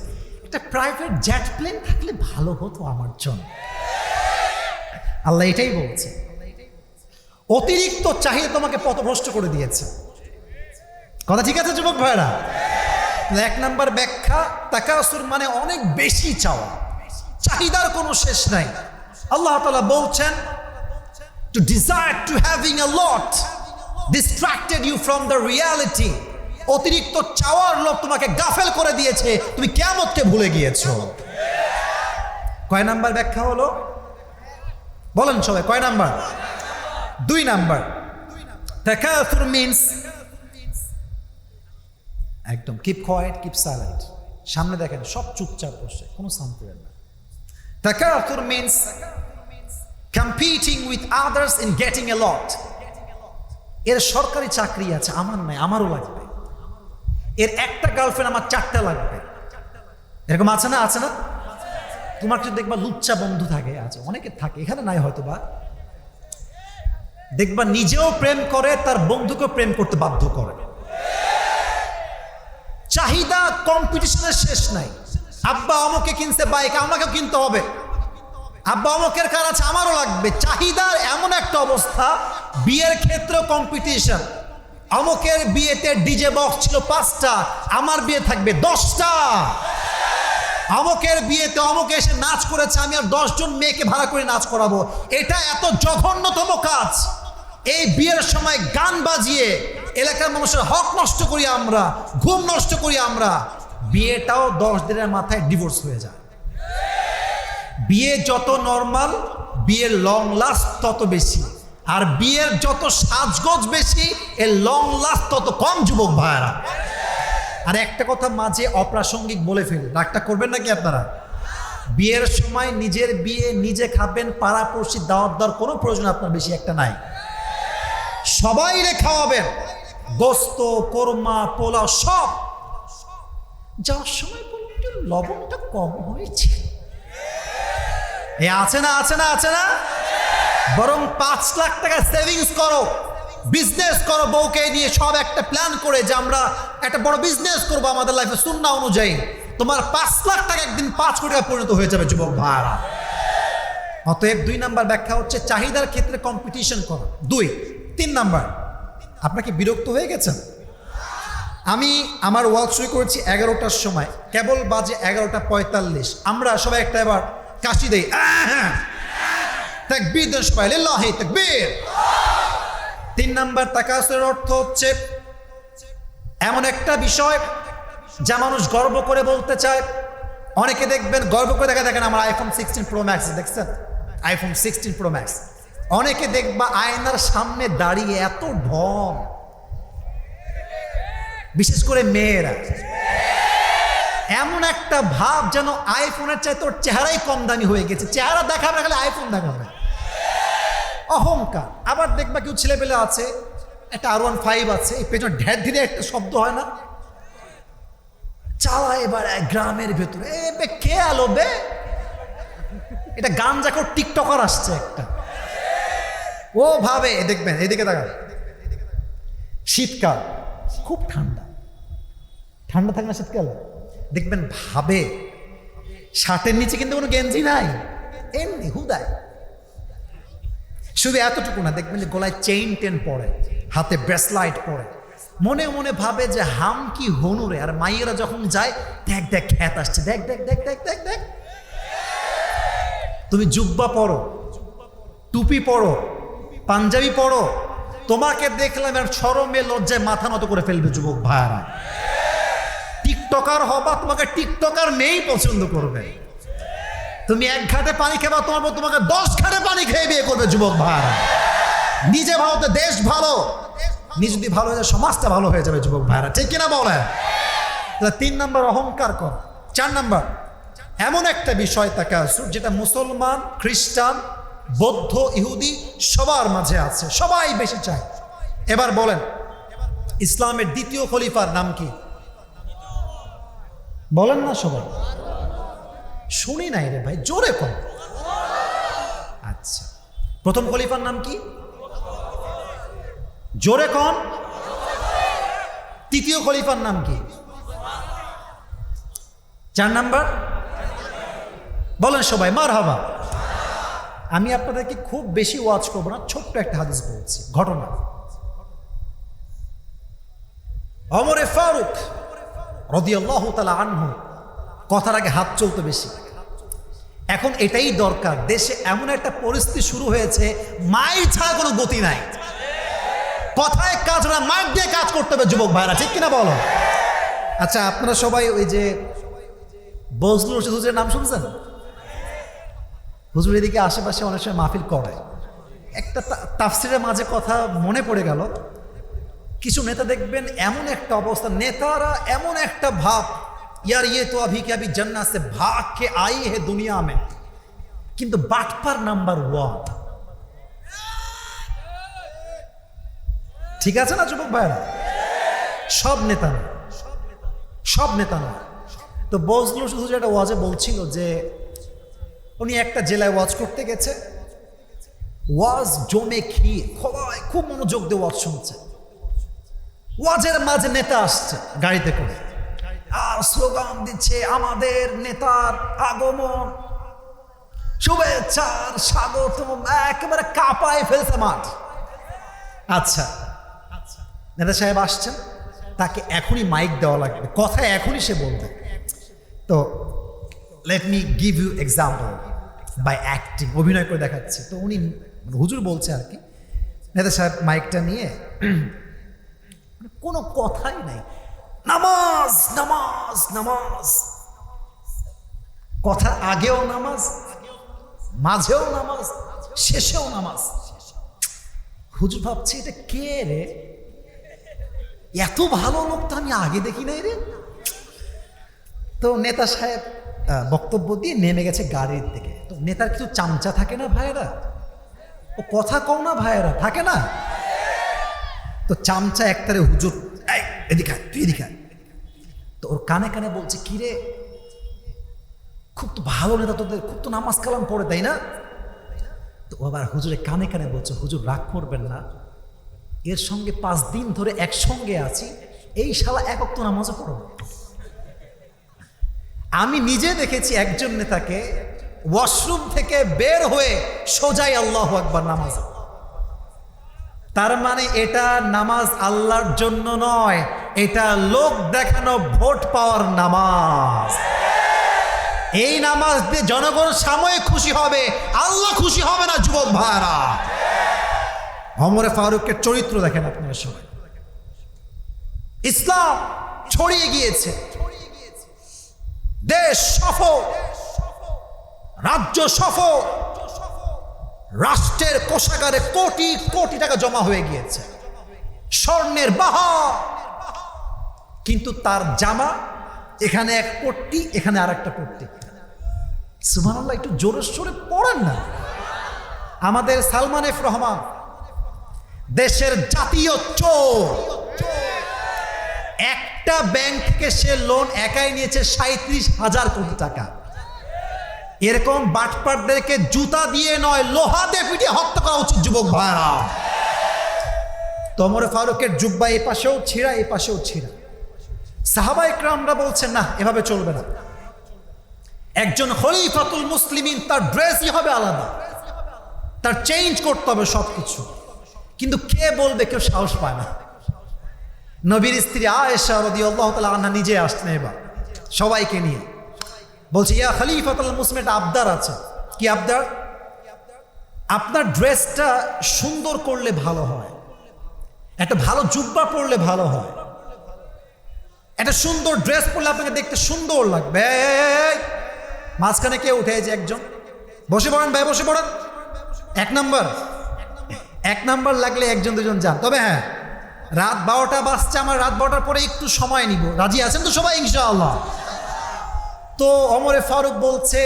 একটা প্রাইভেট জেট প্লেন থাকলে ভালো হতো আমার জন্য আল্লাহ এটাই বলছে অতিরিক্ত চাহিদা তোমাকে পথভ্রষ্ট করে দিয়েছে কথা ঠিক আছে যুবক ভাইরা এক নাম্বার ব্যাখ্যা তাকাসুর মানে অনেক বেশি চাওয়া চাহিদার কোনো শেষ নাই আল্লাহ তাআলা বলছেন to desire to having a lot distracted you from the reality অতিরিক্ত চাওয়ার লোভ তোমাকে গাফেল করে দিয়েছে তুমি কিয়ামতকে ভুলে গিয়েছো কয় নাম্বার ব্যাখ্যা হলো বলেন সবাই কয় নাম্বার 2 নাম্বার তাকাসুর মিন্স একদম কিপ কোয়েট কিপ সাইলেন্ট সামনে দেখেন সব চুপচাপ বসে কোনো সাউন্ড করেন না তাকাসুর means competing with others in getting a lot এর সরকারি চাকরি আছে আমার নাই আমারও লাগবে এর একটা গার্লফ্রেন্ড আমার 4টা লাগবে এরকম আছে না আছে না তোমার যদি দেখবা লুচ্চা বন্ধু থাকে আছে অনেকে থাকে এখানে নাই হয়তো বা দেখবা নিজেও প্রেম করে তার বন্ধুকেও প্রেম করতে বাধ্য করে চাহিদা কম্পিটিশনের শেষ নাই আব্বা আমাকে কিনছে বাইক আমাকেও কিনতে হবে আব্বা অমকের কার আছে আমারও লাগবে চাহিদার এমন একটা অবস্থা বিয়ের ক্ষেত্রে কম্পিটিশন অমকের বিয়েতে ডিজে বক্স ছিল 5টা আমার বিয়ে থাকবে 10টা অমুকের বিয়েতে অমুকে এসে নাচ করেছে, আমি আর 10 জন মেয়েকে ভাড়া করে নাচ করাবো। এটা এত জঘন্যতম কাজ। এই বিয়ের সময় গান বাজিয়ে এলাকার মানুষের হক নষ্ট করি আমরা, ঘুম নষ্ট করি আমরা। বিয়েটাও 10 দিনের মাথায় ডিভোর্স হয়ে যায়। বিয়ে যত নর্মাল, বিয়ের লং লাস্ট তত বেশি। আর বিয়ের যত সাজগোজ বেশি, এর লং লাস্ট তত কম, যুবক ভাইরা। আর একটা কথা মাঝে অপ্রাসঙ্গিক বলে ফেলি, রাগটা করবেন নাকি আপনারা? বিয়ের সময় নিজের বিয়ে নিজে খাবেন, পাড়াপড়শি দাওয়াত দেওয়ার কোনো প্রয়োজন আপনার বেশি একটা নাই। সবাই রে খাওয়াবেন, গোস্ত, কোরমা, পোলাও সব। যাওয়ার সময় বলবেন যে লবণটা কম হয়েছে। এ আছে না, আছে না, আছে না? বরং 5 লাখ টাকা সেভিংস করো, বিজনেস করো, বউকে নিয়ে সব একটা প্ল্যান করে যে আমরা একটা বড় বিজনেস করবো আমাদের লাইফে সুন্নাহ অনুযায়ী। তোমার 5 লাখ টাকা একদিন 5 কোটি টাকা পরিণত হয়ে যাবে, যুবক ভাইরা। অতএব 2 নাম্বার ব্যাখ্যা হচ্ছে চাহিদার ক্ষেত্রে কম্পিটিশন করো। 2। 3 নাম্বার, আপনাকে বিরক্ত হয়ে গেছেন? আমি আমার ওয়াজ শুরু করেছি 11টার সময়, কেবল বাজে 11:45। আমরা সবাই একটা এবার কাশি দেই, তাকবীর দেন সবাই, লিল্লাহি তাকবীর। 3 নাম্বার তাকাসুরের অর্থ হচ্ছে এমন একটা বিষয় যা মানুষ গর্ব করে বলতে চায়। অনেকে দেখবেন গর্ব করে দেখেন আমার iPhone 16 Pro Max দেখছেন, iPhone 16 Pro Max। অনেকে দেখবা আয়নার সামনে দাঁড়িয়ে এত ঢং, বিশেষ করে মেয়েরা, এমন একটা ভাব যেন আইফোনের চাইতে ওর চেহারাই কম দামি হয়ে গেছে। চেহারা দেখাবে খালি আইফোন দেখাবে, অহংকার। আবার দেখবা কেউ ছেলেপেলে আছে, একটা R15 আছে, এই পেছনে ঢের ধীরে একটা শব্দ হয় না, চালা এবার গ্রামের ভেতরে, এ বে কে আলো বে, এটা গান যাকে টিকটকার আসছে একটা, ও ভাবে। দেখবেন এদিকে দেখা, শীতকাল খুব ঠান্ডা, ঠান্ডা থাকে না শীতকাল, দেখবেন ভাবে শার্টের নিচে কিন্তু কোনো গেঞ্জি নাই, এমনি হুদায়। শুধু এতটুকু না, দেখবেন যে গলায় চেইন পরে, হাতে ব্রেসলাইট পরে, মনে মনে ভাবে যে হাম কি হনুরে। আর মাইয়েরা যখন যায়, দেখ দেখ খ্যাত আসছে, দেখ দেখ দেখ দেখ দেখ দেখ। তুমি জুব্বা পরো, টুপি পরো, পাঞ্জাবি পরো, তোমাকে দেখলাম আর শরমে লজ্জায় মাথা নত করে ফেলবে, যুবক ভাইরা। টিকটকার হবা, তোমাকে টিকটকার মেয়েই পছন্দ করবে। তুমি 1 ঘাটে পানি খেবা, তোমাকে 10 ঘাটে পানি খেয়ে বিয়ে করবে, যুবক ভাইরা। নিজে ভালো তো দেশ ভালো, নিজে যদি ভালো হয়ে যায় সমাজটা ভালো হয়ে যাবে, যুবক ভাইরা, ঠিক কিনা বলেন? 3 নাম্বার অহংকার করা। 4 নাম্বার এমন একটা বিষয় তাকাসুর যেটা মুসলমান, খ্রিস্টান, বৌদ্ধ, ইহুদি সবার মাঝে আছে, সবাই বেশি চায়। এবার বলেন ইসলামের 2য় খলিফার নাম কি? বলেন না সবাই, শুনি নাই রে ভাই, জোরে কম। আচ্ছা, 1ম খলিফার নাম কি? জোরে কন। 3য় খলিফার নাম কি? 4 নাম্বার বলেন সবাই, মারহাবা। আমি আপনাদেরকে খুব বেশি ওয়াজ করবো না, ছোট্ট একটা হাদিস বলছি, ঘটনা। ওমরে ফারুক রাদিয়াল্লাহু তাআলা আনহু, কথার আগে হাত চলতে বেশি। এখন এটাই দরকার, দেশে এমন একটা পরিস্থিতি শুরু হয়েছে, মাইর ছাড়া কোনো গতি নাই। কথায় কাজ না, মাইর দিয়ে কাজ করতে হবে, যুবক ভাইরা, ঠিক কিনা বলো? আচ্ছা, আপনারা সবাই ওই যে বজলুর রশিদ হুজুরের নাম শুনছেন? হুজুর এদিকে আশেপাশে অনেক সময় মাহফিল করে। একটা তাফসিরের মাঝে কথা মনে পড়ে গেল, কিছু নেতা দেখবেন এমন একটা অবস্থা, নেতারা এমন একটা ভাব, यार ये तो अभी के अभी जन्नत से भाग के आई है दुनिया में, কিন্তু বাটপার নাম্বার 1। ঠিক আছে না যুবক ভাইরা? সব নেতা না, সব নেতা না। তো বজলুর শুধু একটা ওয়াজে বলছিল যে উনি একটা জেলায় ওয়াজ করতে গেছে, ওয়াজ জমে খেয়ে সবাই খুব মনোযোগ দিয়ে ওয়াজ শুনছে। ওয়াজের মাঝে নেতা আসছে গাড়িতে করে, আর স্লোগান দিচ্ছে আমাদের নেতার আগমন, শুভেচ্ছার স্বাগতম, একেবারে কাঁপায় ফেলছে মাঠ। আচ্ছা, নেতা সাহেব আসছেন, তাকে এখনই মাইক দেওয়া লাগবে, কথা এখনই সে বলবে। তো let me give you example by acting, অভিনয় করে দেখাচ্ছে। তো উনি হুজুর বলছে আর কি, নেতা সাহেব মাইকটা নিয়ে কোনো কথাই নাই, নামাজ নামাজ নামাজ, কথার আগেও নামাজ, মাঝেও নামাজ, শেষেও নামাজ। হুজুর ভাবছে এটা কে রে, এত ভালো লোক তো আমি আগে দেখি নাই রে। তো নেতা সাহেব বক্তব্য দিয়ে নেমে গেছে গাড়ির দিকে। তো নেতার কিছু চামচা থাকে না ভাইয়েরা, ও কথা কও না ভাইয়েরা, থাকে না? তো চামচা একটারে হুজুর এদিকে তুই এদিকে। তো ওর কানে কানে বলছে, কিরে খুব তো ভালো নেতা, তোদের খুব তো নামাজ কালাম পড়ে, তাই না? তো আবার হুজুরে কানে কানে বলছে, হুজুর রাগ করবেন না, এর সঙ্গে 5 দিন ধরে একসঙ্গে আছি, এই শালা এক ওয়াক্ত নামাজও পড়ব। আমি নিজে দেখেছি একজন নেতাকে ওয়াশরুম থেকে বের হয়ে সোজাই আল্লাহু আকবার নামাজ। তার মানে এটা নামাজ আল্লাহর জন্য নয়, এটা লোক দেখানো ভোট পাওয়ার নামাজ। এই নামাজ দিয়ে জনগণ সাময়িক খুশি হবে, আল্লাহ খুশি হবে না যুবক ভাইরা। ওমর ফারুকের চরিত্র দেখেন আপনারা সবাই। ইসলাম ছড়িয়ে গিয়েছে, দেশ সফল, রাজ্য সফল, রাষ্ট্রের কোষাগারে কোটি কোটি টাকা জমা হয়ে গিয়েছে, স্বর্ণের বাহার। কিন্তু তার জামা এখানে এক পট্টি, এখানে আর একটা পট্টি। সুবহানাল্লাহ, একটু জোরে সোরে পড়েন না। আমাদের সালমান এফ রহমান দেশের জাতীয় চোর, একটা ব্যাংক থেকে সে লোন একাই নিয়েছে 37,000 কোটি টাকা। এরকম বাটপারদেরকে জুতা দিয়ে নয়, লোহা দিয়ে পিটিয়ে হত্যা করা উচিত যুবক ভাইরা। ওমর ফারুকের জুব্বা এই পাশেও ছিঁড়া, এই পাশেও ছিঁড়া। সাহাবা ইকরামরা বলছেন না, এভাবে চলবে না, একজন খলিফাতুল মুসলিমিন তার ড্রেসই হবে আলাদা, তার চেঞ্জ করতে হবে সবকিছু। কিন্তু কে বলবে, কেউ সাহস পায় না। নবীর স্ত্রী আয়েশা রাদিয়াল্লাহু তাআলা আনহা নিজে আসছেন এবার সবাইকে নিয়ে, বলছে, ইয়া খলিফাতুল মুসলিমিন, একটা আবদার আছে। কি আবদার? আপনার ড্রেসটা সুন্দর করলে ভালো হয়, একটা ভালো জুব্বা পরলে ভালো হয়, একটা সুন্দর ড্রেস পরলে আপনাকে দেখতে সুন্দর লাগবে। মাঝখানে কে উঠে যে একজন, বসে পড়েন ভাই, বসে পড়েন। 1 নাম্বার লাগলে 1-2 যান। তবে হ্যাঁ, রাত 12টা বাজছে, আমার রাত 12টার পরে একটু সময় নিব। রাজি আছেন তো সবাই ইনশাআল্লাহ? তো ওমর ফারুক বলছে,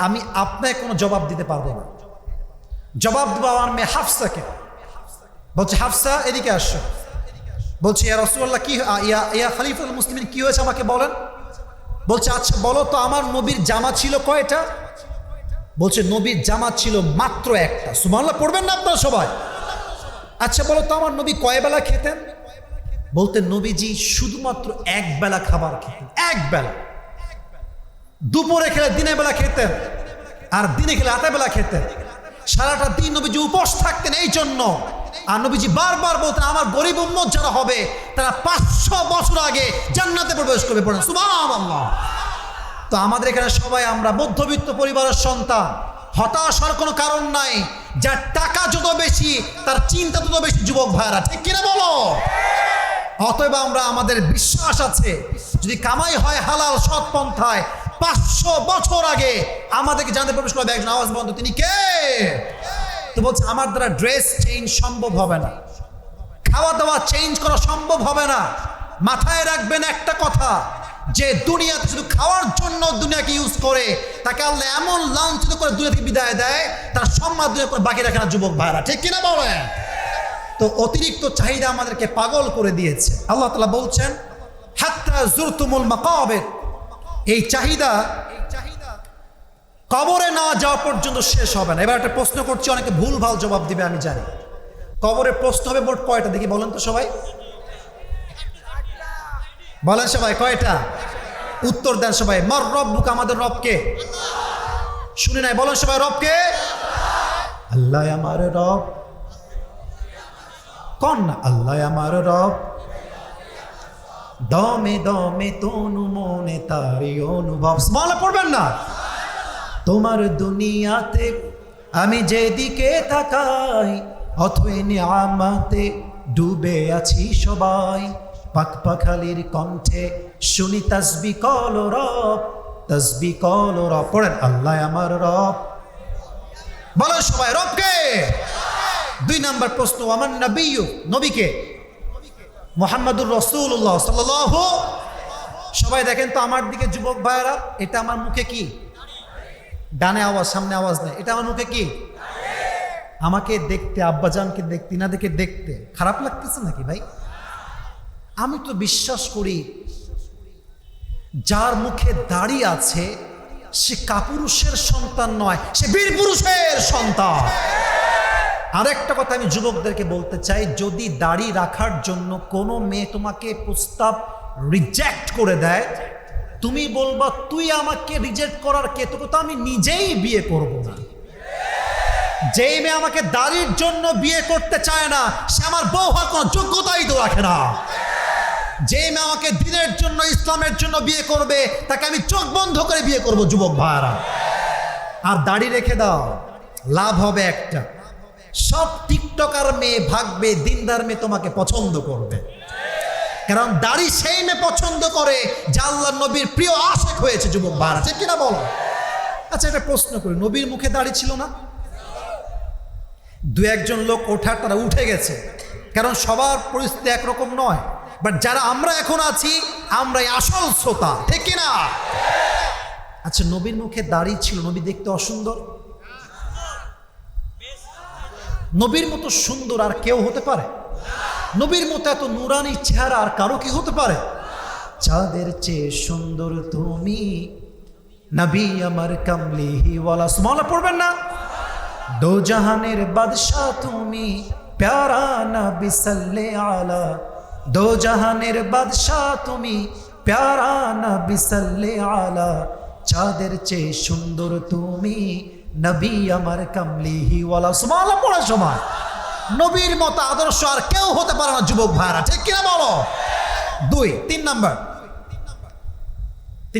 আমি আপনাকে কোনো জবাব দিতে পারবো না, জবাব দেবো আমার মেয়ে হাফসাকে। বলছে, হাফসা এদিকে আসো। বলছে, ইয়া রাসূলুল্লাহ, কি ইয়া খলিফাতুল মুসলিমিন, কি হয়েছে আমাকে বলেন। বলছে, আচ্ছা বলো তো, আমার নবীর জামা ছিল কয়টা? বলছে, নবীর জামা ছিল মাত্র একটা। সুবহানাল্লাহ পড়বেন না আপনারা সবাই? আচ্ছা বলো তো, আমার নবী কয় বেলা খেতেন? বলতেন, নবীজি শুধুমাত্র 1 বেলা খাবার খেতেন, 1 বেলা। দুপুরে খেলে দিনের বেলা খেতেন, আর দিনে খেলে রাতের বেলা খেতেন। সারাটা দিন নবীজি উপোস থাকতেন এই জন্য। আর নবীজি বারবার বলতেন, আমার গরিব উম্মত যারা হবে তারা 500 বছর আগে জান্নাতে প্রবেশ করবে। পড়েন সুবহানাল্লাহ। তো আমাদের এখানে সবাই আমরা মধ্যবিত্ত পরিবারের সন্তান, হতাশ হওয়ার কোনো কারণ নাই। যার টাকা যত বেশি তার চিন্তা তত বেশি যুবক ভাইরা, ঠিক কিনা বলো? অতএব আমরা, আমাদের বিশ্বাস আছে, যদি কামাই হয় হালাল সৎ পন্থায়, 500 বছর আগে আমাদেরকে জানতে প্রবেশ করবে একজন। আওয়াজ বন্ধ, তিনি কে? তো বলছে, আমার দ্বারা ড্রেস চেঞ্জ সম্ভব হবে না, খাওয়া দাওয়া চেঞ্জ করা সম্ভব হবে না। মাথায় রাখবেন একটা কথা, যে দুনিয়াতে শুধু খাওয়ার জন্য দুনিয়াকে ইউজ করে, তাকে আল্লাহ এমন লাঞ্ছিত করে দুনিয়া থেকে বিদায় দেয়, তার সম্মান দুনিয়া করে বাকি রাখে না যুবক ভাইরা, ঠিক কিনা বলেন? তো অতিরিক্ত চাহিদা আমাদেরকে পাগল করে দিয়েছে। আল্লাহ তাআলা বলছেন, হাত্তা যুরতুমুল মাকাবির, এই চাহিদা কবরে না যাওয়া পর্যন্ত শেষ হবে না। এবার একটা প্রশ্ন করছি, অনেকে ভুল ভাল জবাব দিবে আমি জানি। কবরে প্রশ্ন হবে মোট কয়টা দেখি বলেন তো সবাই? বলেন সবাই, কয়টা? উত্তর দেন সবাই। মার রব্বুক, আমাদের রবকে? শুনি নাই, বলেন সবাই, রবকে? আল্লাহ আমার রব। কোন না? আল্লাহ আমার রব। দমে দমে তনু মনে তারি অনুভব। বলা পড়বেন না? তোমার দুনিয়াতে আমি যেদিকে তাকাই অথই নিয়ামতে ডুবে আছি সবাই। পাখপাখালির কণ্ঠে শুনি তাসবিহ কল রব, তাসবিহ কল রব। পড়েন আল্লাহ আমার রব। বলো সবাই রবকে। 2 নম্বর প্রশ্ন, আমার নবীয়ু, নবীকে? মুহাম্মাদুর রাসূলুল্লাহ সাল্লাল্লাহু। সবাই দেখেন তো আমার দিকে, যুবক ভাইরা, এটা আমার মুখে কি? ডানে আওয়াজ, সামনে আওয়াজ নেই। এটা আমার মুখে কি? আমাকে দেখতে, আব্বাজানকে দেখতে, ইনাদেরকে দেখতে খারাপ লাগতেছে নাকি ভাই? আমি তো বিশ্বাস করি যার মুখে দাড়ি আছে সে কাপুরুষের সন্তান নয়, সে বীর পুরুষের সন্তান। আরেকটা কথা আমি যুবকদেরকে বলতে চাই, যদি দাড়ি রাখার জন্য কোনো মেয়ে তোমাকে প্রস্তাব রিজেক্ট করে দেয়, তুমি বলবা তুই আমাকে রিজেক্ট করার কে, তোকে তো আমি নিজেই বিয়ে করব না। যেই মেয়ে আমাকে দাড়ির জন্য বিয়ে করতে চায় না সে আমার বউ হওয়ার কোনো যোগ্যতাই তো রাখে না। যেই মেয়ে আমাকে দিনের জন্য, ইসলামের জন্য বিয়ে করবে তাকে আমি চোখ বন্ধ করে বিয়ে করব যুবক ভাইরা। আর দাড়ি রেখে দাও, লাভ হবে একটা, সব টিকটকার মেয়ে ভাগবে, দিনদার মেয়ে তোমাকে পছন্দ করবে। কারণ দাড়ি সেই মেয়ে পছন্দ করে যে আল্লাহর নবীর প্রিয় আশিক হয়েছে যুবক ভাইরা, ঠিক কিনা বলো? আচ্ছা একটা প্রশ্ন করি, নবীর মুখে দাড়ি ছিল না? 2-1 লোক ওঠার, তারা উঠে গেছে, কারণ সবার পরিস্থিতি একরকম নয়। বাট যারা আমরা এখন আছি আমরাই আসল শ্রোতা, ঠিক কিনা? আচ্ছা নবীর মুখে দাড়ি ছিল, নবী দেখতে অসুন্দর? নবীর মতো সুন্দর আর কেউ হতে পারে? নবীর মতো এত নুরানি চেহারা আর কারো কি হতে পারে? চাঁদের চেয়ে সুন্দর তুমি নবী আমার কামলিহি ওয়ালা। সুবহানাল্লাহ পড়বেন না? দো জাহানের বাদশা তুমি প্যারা নবী সাল্লে আলা। দো জাহানের বাদশা তুমি প্যারা নবী সাল্লে আলা। চাঁদের চেয়ে সুন্দর তুমি নবী আমার কামলিহি ওয়ালা। সুবহানাল্লাহ পড়ার সময় নবীর মতো আদর্শ আর কেউ হতে পারে না যুবক ভাইরা, ঠিক কিনা বলো? 3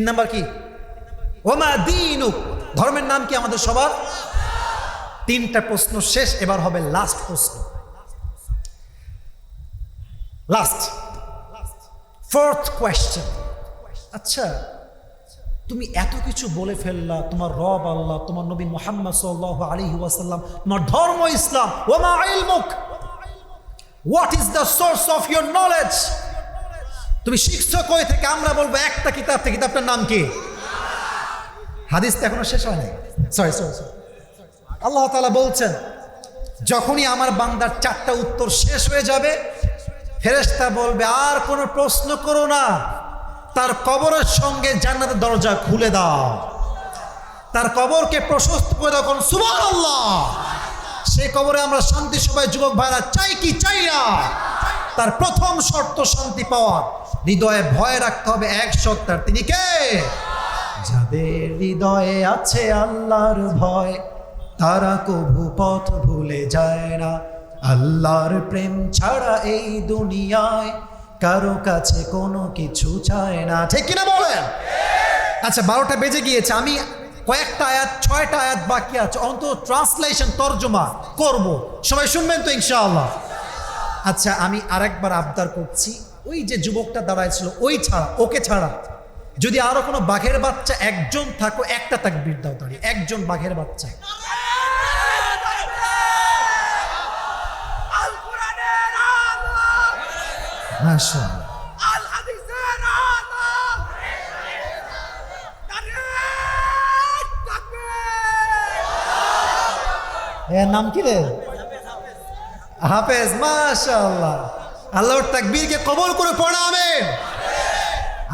নাম্বার কি? ওমা দীনুক, ধর্মের নাম কি আমাদের সবার? 3টা প্রশ্ন শেষ, এবার হবে লাস্ট প্রশ্ন, লাস্ট 4th কোয়েশ্চেন। আচ্ছা তুমি এত কিছু বলে ফেললা, তোমার রব আল্লাহ, তোমার নবী মুহাম্মদ সাল্লাল্লাহু আলাইহি ওয়াসাল্লাম, তোমার ধর্ম ইসলাম, ওমা ইলমুক, what is the source of your knowledge? তুমি শিখছো কই থেকে? আমরা বলবো একটা কিতাব থেকে। কিতাবটার নাম কি? হাদিস তো এখনো শেষ হয় নাই। সরি, আল্লাহ তাআলা বলছেন যখনই আমার বান্দার 4টা উত্তর শেষ হয়ে যাবে, ফেরেশতা বলবে আর কোনো প্রশ্ন করো না, তার কবরের সঙ্গে জান্নাতের দরজা খুলে দাও, তার কবরকে প্রশস্ত করে দাও। কোন সুবহানাল্লাহ। সেই কবরে আমরা শান্তি সবাই যুবক ভাইরা চাই কি চাই না? তার প্রথম শর্ত শান্তি পাওয়া, হৃদয়ে ভয় রাখতে হবে এক সত্তার, তিনি কে? যাদের হৃদয়ে আছে আল্লাহর ভয় তারা কবু পথ ভুলে যায় না। আল্লাহর প্রেম ছাড়া এই দুনিয়ায় কারো কাছে কোনো কিছু চায় না, ঠিক কিনা বলেন? আচ্ছা 12টা বেজে গিয়েছে, আমি কয়েকটা আয়াত, 6টা আয়াত বাকি আছে, অন্তত ট্রান্সলেশন তর্জমা করব, সবাই শুনবেন তো ইনশাআল্লাহ? আচ্ছা আমি আরেকবার আবদার করছি, ওই যে যুবকটা দাঁড়ায় ছিল ওই ছাড়া, ওকে ছাড়া যদি আরো কোনো বাঘের বাচ্চা একজন থাকো, একটা তাকবীর দাও দাঁড়িয়ে, একজন বাঘের বাচ্চা। মাশাআল্লাহ। এর নাম কি রে? হাফেজ। মাশাআল্লাহ, আল্লাহর তাকবীরকে কবুল করে পড়া আমিন।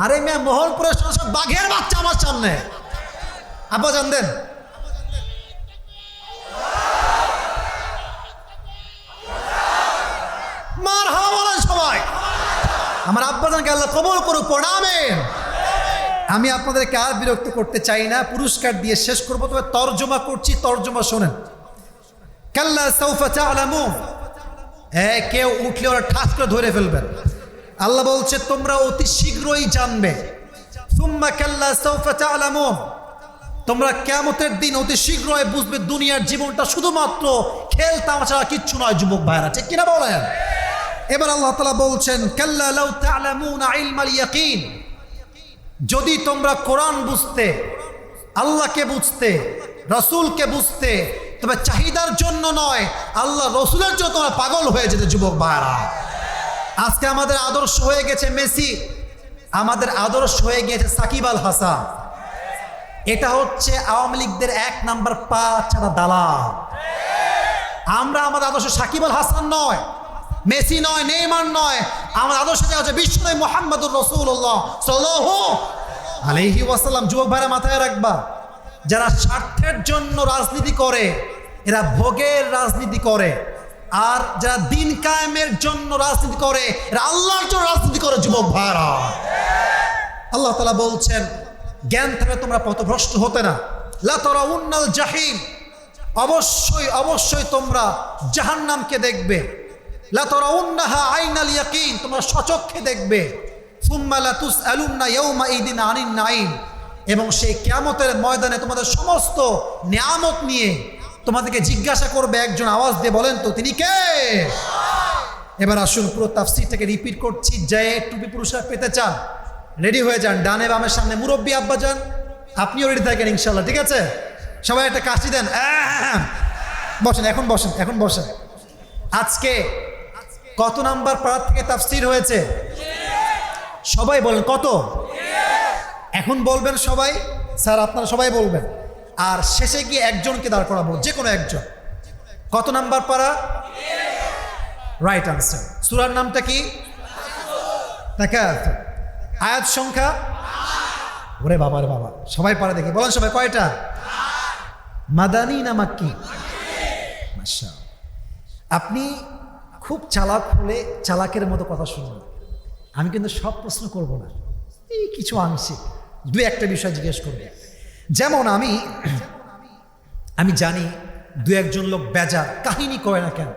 আরে মেয়ে মোহনপুরের সংসদ বাঘের বাচ্চা আমার সামনে, আব্বা জান দেন। মারহাবা বলেন সবাই। আমার আব্বা জানকে আল্লাহ কবুল করুক, পড়া আমিন। আমি আপনাদেরকে আর বিরক্ত করতে চাই না, পুরস্কার দিয়ে শেষ করবো, তবে তর্জমা করছি, তর্জমা শোনেন। কাল্লা সাউফা তা'লামুন, কেউ উঠলে ওরা ঠাস করে ধরে ফেলবেন। আল্লাহ বলছে তোমরা অতি শীঘ্রই জানবে, সুম্মা কাল্লা সাউফা তা'লামুন, তোমরা কিয়ামতের দিন অতি শীঘ্রই বুঝবে দুনিয়ার জীবনটা শুধুমাত্র খেল তামাশা কিচ্ছু নয়। যুবক ভাইরা ঠিক কিনা বলেন? এবার আল্লাহ তাআলা বলছেন কাল্লা লাউ তা'লামুনা ইলমাল ইয়াকিন, যদি তোমরা কোরআন বুঝতে, আল্লাহকে বুঝতে, রাসূলকে বুঝতে, তবে চাহিদার জন্য নয়, আল্লাহ রসুলের জন্য তোমরা পাগল হয়ে যেতে। যুবক ভাইরা, আজকে আমাদের আদর্শ হয়ে গেছে মেসি, আমাদের আদর্শ হয়ে গেছে সাকিব আল হাসান। এটা হচ্ছে আওয়ামী লীগদের 1 নাম্বার পা ছাড়া দালাল। আমরা আমাদের আদর্শ সাকিব আল হাসান নয়, মেসি নয়, নেইমার নয়। আমার আদর্শ হচ্ছে বিশ্বনবী মুহাম্মদুর রাসূলুল্লাহ সাল্লাল্লাহু আলাইহি ওয়াসাল্লাম। যুবক ভাইরা মাথায় রাখবা, যারা স্বার্থের জন্য রাজনীতি করে এরা ভোগের রাজনীতি করে, আর যারা দিন কায়েমের জন্য রাজনীতি করে এরা আল্লাহর জন্য রাজনীতি করে। যুবক ভাইরা, আল্লাহ তাআলা বলছেন জ্ঞান থেকে তোমরা পথভ্রষ্ট হতে না। লা তারাউন্নাল জাহিম, অবশ্যই অবশ্যই তোমরা জাহান্নামকে দেখবে। লা তারাউন্নাহা আইনাল ইয়াকিন, তোমরা সচক্ষে দেখবে। সুম্মা লা তুসআলুন্না ইয়াওমা ইদিন আনিন নাঈম, এবং সেই কিয়ামতের ময়দানে তোমাদের সমস্ত নিয়ামত নিয়ে তোমাদেরকে জিজ্ঞাসা করবে একজন। আওয়াজ দিয়ে বলেন তো তিনি কে? এবার আসুন পুরো তাফসীরটাকে রিপিট করছি। যে টুপি পুরস্কার পেতে চান রেডি হয়ে যান, ডানে বামের সামনে মুরব্বী আব্বা যান, আপনিও রেডি থাকেন ইনশাল্লাহ, ঠিক আছে? সবাই একটা কাশি দেন, বসেন, এখন বসেন, এখন বসেন। আজকে কত নাম্বার পারা থেকে তাফসীর হয়েছে? সবাই বলেন কত? এখন বলবেন সবাই, স্যার আপনারা সবাই বলবেন, আর শেষে গিয়ে একজনকে দাঁড় করাবো, যে কোনো একজন। কত নাম্বার পারা? Right answer. সূরার নামটা কি? তাকাতুর। আয়াত সংখ্যা? ওরে বাবা রে বাবা, সবাই পারে দেখি, বলেন সবাই কয়টা? মাদানী না মাক্কি? মাশাআল্লাহ। আপনি খুব চালাক হলে চালাকের মতো কথা শুনুন। আমি কিন্তু সব প্রশ্ন করব না, এই কিছু আংশিক 2-1টা বিষয় জিজ্ঞেস করব। যেমন আমি জানি 2-1জন লোক বেজার, কাহিনী কয় না কেন,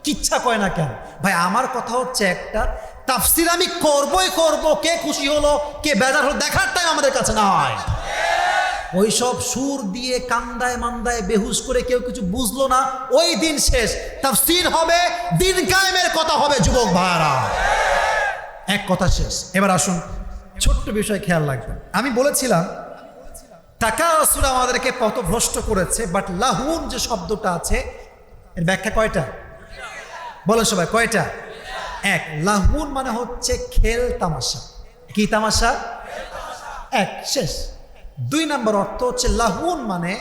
কিচ্ছা কয় না কেন। ভাই আমার কথা হচ্ছে একটা, তাফসীর আমি করবই করব, কে খুশি হলো কে বেজার হলো দেখার টাইম আমাদের কাছে নয়। ওইসব সুর দিয়ে কান্দায় মান্দায় বেহুশ করে কেউ কিছু বুঝলো না, ওই দিন শেষ। তাফসীর হবে, দিন কায়েমের কথা হবে। যুবক ভাইরা, এক কথা শেষ। এবার আসুন ছোট্ট বিষয় খেয়াল রাখবেন। আমি বলেছিলাম তাকাসুর আমাদেরকে পথভ্রষ্ট করেছে, বাট লাহুন যে শব্দটা আছে এর ব্যাখ্যা কয়টা? বলেন সবাই কয়টা? এক, লাহুন মানে হচ্ছে খেল তামাশা। কি তামাশা? এক, শেষ। 2 নাম্বার অর্থ হচ্ছে লাহুন মানে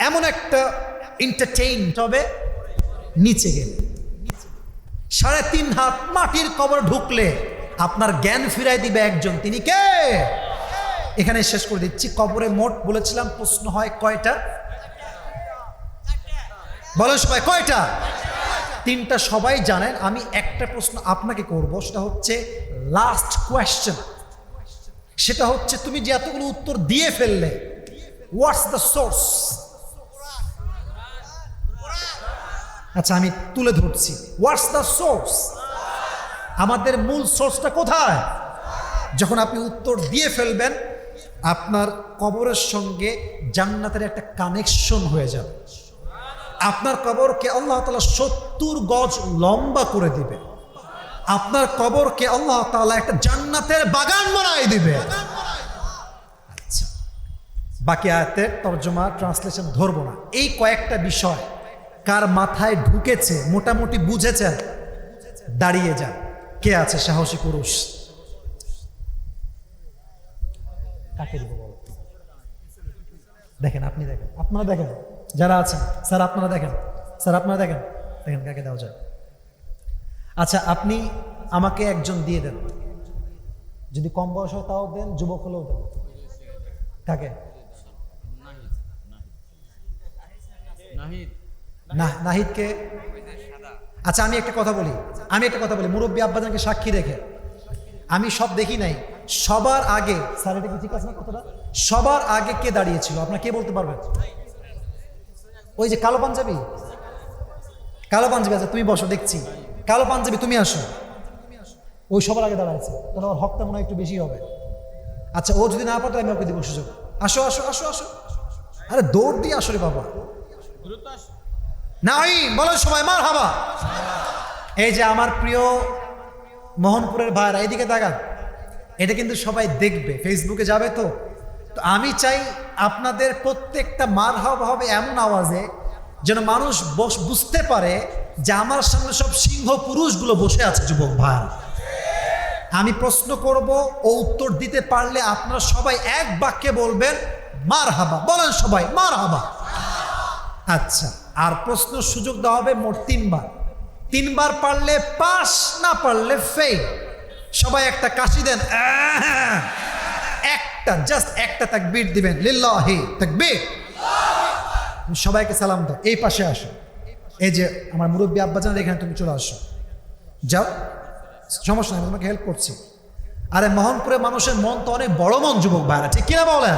এমন একটা এন্টারটেইন হবে নিচে গেলে, 3.5 হাত মাটির কবর ঢুকলে আপনার জ্ঞান ফিরাই দিবে একজন, তিনি কে? এখানে শেষ করে দিচ্ছি। কবরে মোট বলেছিলাম প্রশ্ন হয় কয়টা? বলেন সবাই কয়টা? 3টা সবাই জানেন। আমি একটা প্রশ্ন আপনাকে করব, সেটা হচ্ছে লাস্ট কোয়েশ্চেন। সেটা হচ্ছে তুমি যে এতগুলো উত্তর দিয়ে ফেললে, হোয়াটস দ্য সোর্স? আচ্ছা আমি তুলে ধরছি, হোয়াটস দ্য সোর্স? আমাদের মূল সোর্সটা কোথায়? যখন আপনি উত্তর দিয়ে ফেলবেন আপনার কবরের সঙ্গে জান্নাতের একটা কানেকশন হয়ে যাবে। আপনার কবরকে আল্লাহ তাআলা 70 গজ লম্বা করে দিবে। আপনার কবরকে আল্লাহ তাআলা একটা জান্নাতের বাগান বানায় দিবে। আচ্ছা, বাকি আয়াতের তরজমা ট্রান্সলেশন ধরবো না। এই কয়েকটা বিষয় কার মাথায় ঢুকেছে, মোটামুটি বুঝেছেন, দাঁড়িয়ে যান। কে আছে সাহসী পুরুষ? কাকে দিব বলো? দেখেন, আপনি দেখেন, আপনারা দেখেন, যারা আছেন স্যার আপনারা দেখেন, স্যার আপনারা দেখেন, দেখেন কাকে দেওয়া যায়। আচ্ছা আপনি আমাকে একজন দিয়ে দেন, যদি কম বয়স হয় তাও দেন, যুবক হলেও দেন। কাকে? নাহিদকে? আচ্ছা আমি একটা কথা বলি, মুরব্বী আব্বাজানকে সাক্ষী রেখে, আমি সব দেখি নাই, সবার আগে স্যার এটা কি ঠিক আছে না কথাটা? সবার আগে কে দাঁড়িয়েছিল আপনার কে বলতে পারবেন? ওই যে কালো পাঞ্জাবি, কালো পাঞ্জাবি। আচ্ছা তুমি বসো, দেখছি কালো পাঞ্জাবি, তুমি আসো। ওই সবার আগে দাঁড়াইছে, তাহলে ওর হকটা মনে হয় একটু বেশি হবে। আচ্ছা, ও যদি না পারে আমি ওকে দিব সুযোগ। আসো আসো আসো আসো, আরে দৌড় দিয়ে আসো রে বাবা। নাই বলো সবাই মারহাবা। এই যে আমার প্রিয় মোহনপুরের ভাইরা, এইদিকে তাকান, এটা কিন্তু সবাই দেখবে, ফেসবুকে যাবে। তো আমি চাই আপনাদের প্রত্যেকটা মারহাবা হবে এমন আওয়াজে যেন মানুষ বুঝতে পারে যে আমার সামনে সব সিংহ পুরুষগুলো বসে আছে। যুবক ভাই, আমি প্রশ্ন করব, ও উত্তর দিতে পারলে আপনারা সবাই এক বাক্যে বলবেন মারহাবা। বলেন সবাই মারহাবা। আচ্ছা, আর প্রশ্ন সুযোগ দেওয়া হবে মোট 3 বার। 3 বার পারলে পাস, না পারলে ফেল। সবাই একটা কাশি দেন, একটা, জাস্ট একটা তাকবীর দিবেন, লিল্লাহি তাকবীর। সবাইকে সালাম দাও। এই পাশে আসো, এই যে আমার মুরব্বী আব্বাজান, এখানে তুমি চলে আসো, যাও, সমস্যা নেই, তোমাকে হেল্প করছি। আরে মোহনপুরে মানুষের মন তো অনেক বড় মন, যুবক ভাইরা, ঠিক কিনা বলেন?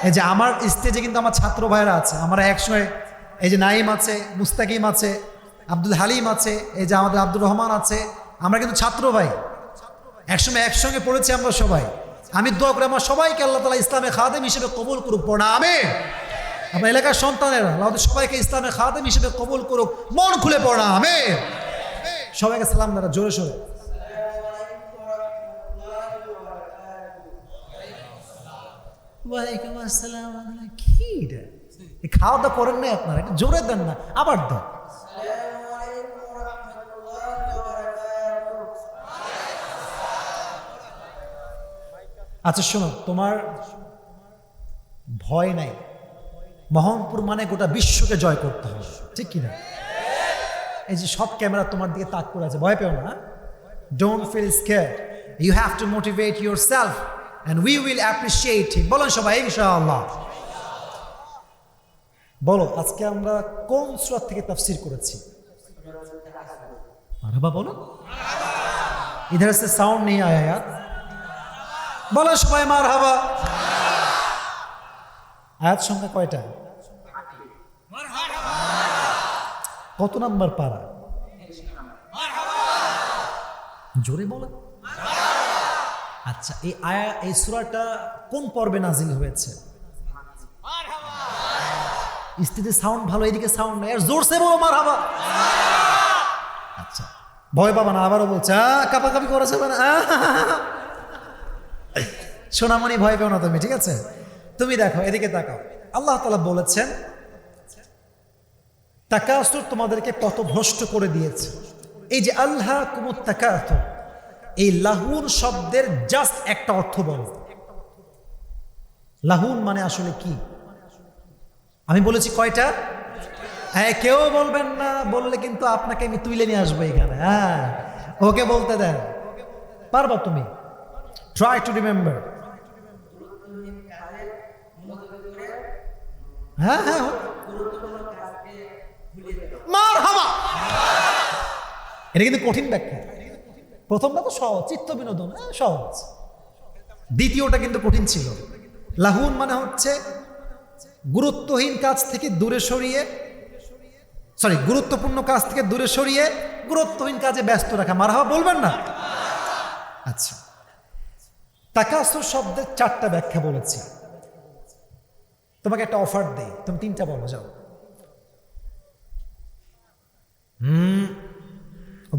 এই যে আমার স্টেজে কিন্তু আমার ছাত্র ভাইরা আছে, আমরা একসময়, এই যে নাইম আছে, মুস্তাকিম আছে, আব্দুল হালিম আছে, এই যে আমাদের আব্দুর রহমান আছে, আমরা কিন্তু ছাত্র ভাই, একসময় একসঙ্গে পড়েছি আমরা সবাই। আমি দোয়া করি আমার সবাইকে আল্লাহ তাআলা ইসলামে খাদেম হিসেবে কবুল করুক, পড়া আমিন। আমার এলাকার সন্তানেরা আল্লাহ সবাইকে ইসলামে খাদেম হিসেবে কবুল করুক, মন খুলে পড়া আমিন। সবাইকে সালাম দাঁড়া, জোরে সোরে। ওয়ালাইকুম আসসালাম। কি রে, খাওয়া দাওয়া করেন না আপনারা? একটু জোরে দেন না, আবার দেন। আচ্ছা শোনো, তোমার ভয় নাই, মোহনপুর মানে গোটা বিশ্বকে জয় করতে হবে, ঠিক কিনা? এই যে সব ক্যামেরা তোমার দিকে তাক করে আছে, ভয় পেও না। Don't feel scared, you have to motivate yourself and we will appreciate him. বলুন সবাই ইনশাআল্লাহ। বলো, আজকে আমরা কোন সূরা থেকে তাফসীর করেছি? মারহাবা বলো। ইধার সে সাউন্ড নেই আয়া यार, বলো সবাই মারহাবা। আয়াত সংখ্যা কয়টা? কত নাম্বার পারা? জোরে বলো। আচ্ছা, এই সূরাটা কোন পর্বে নাজিল হয়েছে? স্টেজে সাউন্ড ভালো, এদিকে সাউন্ড নেই, আর জোরসে বলো মারহাবা। আচ্ছা, ভয় পাবা না, আবারও বলছে, কাপাকাপি করেছে না, সোনামণি ভয় পেও না তুমি, ঠিক আছে? তুমি দেখো, এদিকে তাকাও। আল্লাহ তাআলা বলেছেন তাকাসুর তোমাদেরকে কত ভ্রষ্ট করে দিয়েছে। এই যে আল্লাহকুমুত তাকাসুর, এই লাহুন শব্দের জাস্ট একটা অর্থ বলো। লাহুন মানে আসলে কি? আমি বলেছি কয়টা? হ্যাঁ, কেউ বলবেন না, বললে কিন্তু আপনাকে আমি তুলে নিয়ে আসবো এখানে। হ্যাঁ, ওকে বলতে দেন, পারবা তুমি? Try to remember. হ্যাঁ হ্যাঁ, মারহাবা। এটা কিন্তু কঠিন ব্যাখ্যা। প্রথমটা তো সহজ, চিত্ত বিনোদন, সহজ। দ্বিতীয়টা কিন্তু কঠিন ছিল। লাহুন মানে হচ্ছে গুরুত্বহীন কাজ থেকে দূরে সরিয়ে, গুরুত্বপূর্ণ কাজ থেকে দূরে সরিয়ে গুরুত্বহীন কাজে ব্যস্ত রাখা। মারহাবা বলবেন না? আচ্ছা, তাকাসুর শব্দের 4টা ব্যাখ্যা বলেছি। তোমাকে একটা অফার দেই, তুমি 3টা বলো, যাও।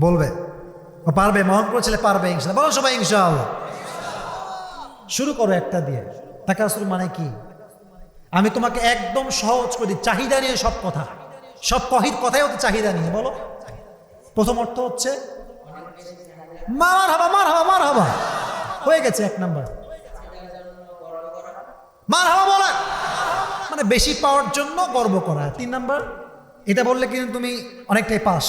বলবে, ও পারবে, মোহনপুর ছেলে পারবে ইনশাআল্লাহ। বলো সবাই ইনশাআল্লাহ। শুরু করো একটা দিয়ে। তাকাসুর মানে কি? আমি তোমাকে একদম সহজ করি, চাহিদা নিয়ে সব কথা, সব কথাই হচ্ছে চাহিদা নিয়ে। বলো, প্রথম অর্থ হচ্ছে মারহাবা। মারহাবা মারহাবা হয়ে গেছে 1 নাম্বার। মারহাবা বলা মানে বেশি পাওয়ার জন্য গর্ব করা। 3 নাম্বার, এটা বললে কিন্তু তুমি অনেকটাই পাস।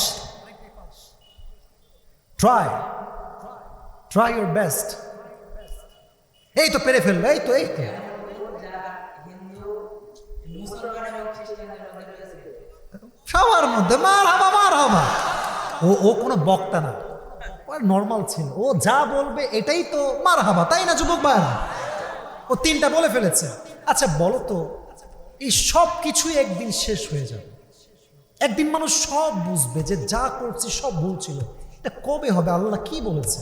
Try your best. এই তো পেরে ফেললো, এই তো সবার মধ্যে মারহাবা। ও কোনো বক্তা না, নর্মাল ছিল। ও যা বলবে এটাই তো মারহাবা, তাই না যুবক ভাইরা? ও 3টা বলে ফেলেছে। আচ্ছা বলো তো, এই সব কিছুই একদিন শেষ হয়ে যাবে। একদিন মানুষ সব বুঝবে যে যা করছি সব ভুল ছিল। এটা কবে হবে? আল্লাহ কি বলেছে?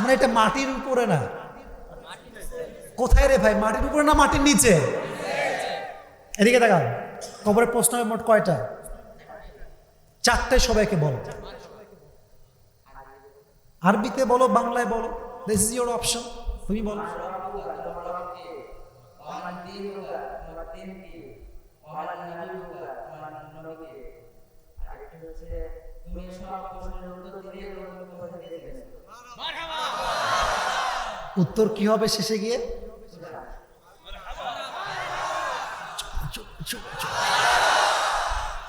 মানে এটা মাটির উপরে না, কোথায় রে ভাই, মাটির উপরে না মাটির নিচে? এদিকে দেখান, কবরের প্রশ্ন মোট কয়টা? 4টে, সবাইকে বলো। আরবিতে বলো, বাংলায় বলো, দিস ইজ ইওর অপশন, তুমি বলো। উত্তর কি হবে শেষে গিয়ে?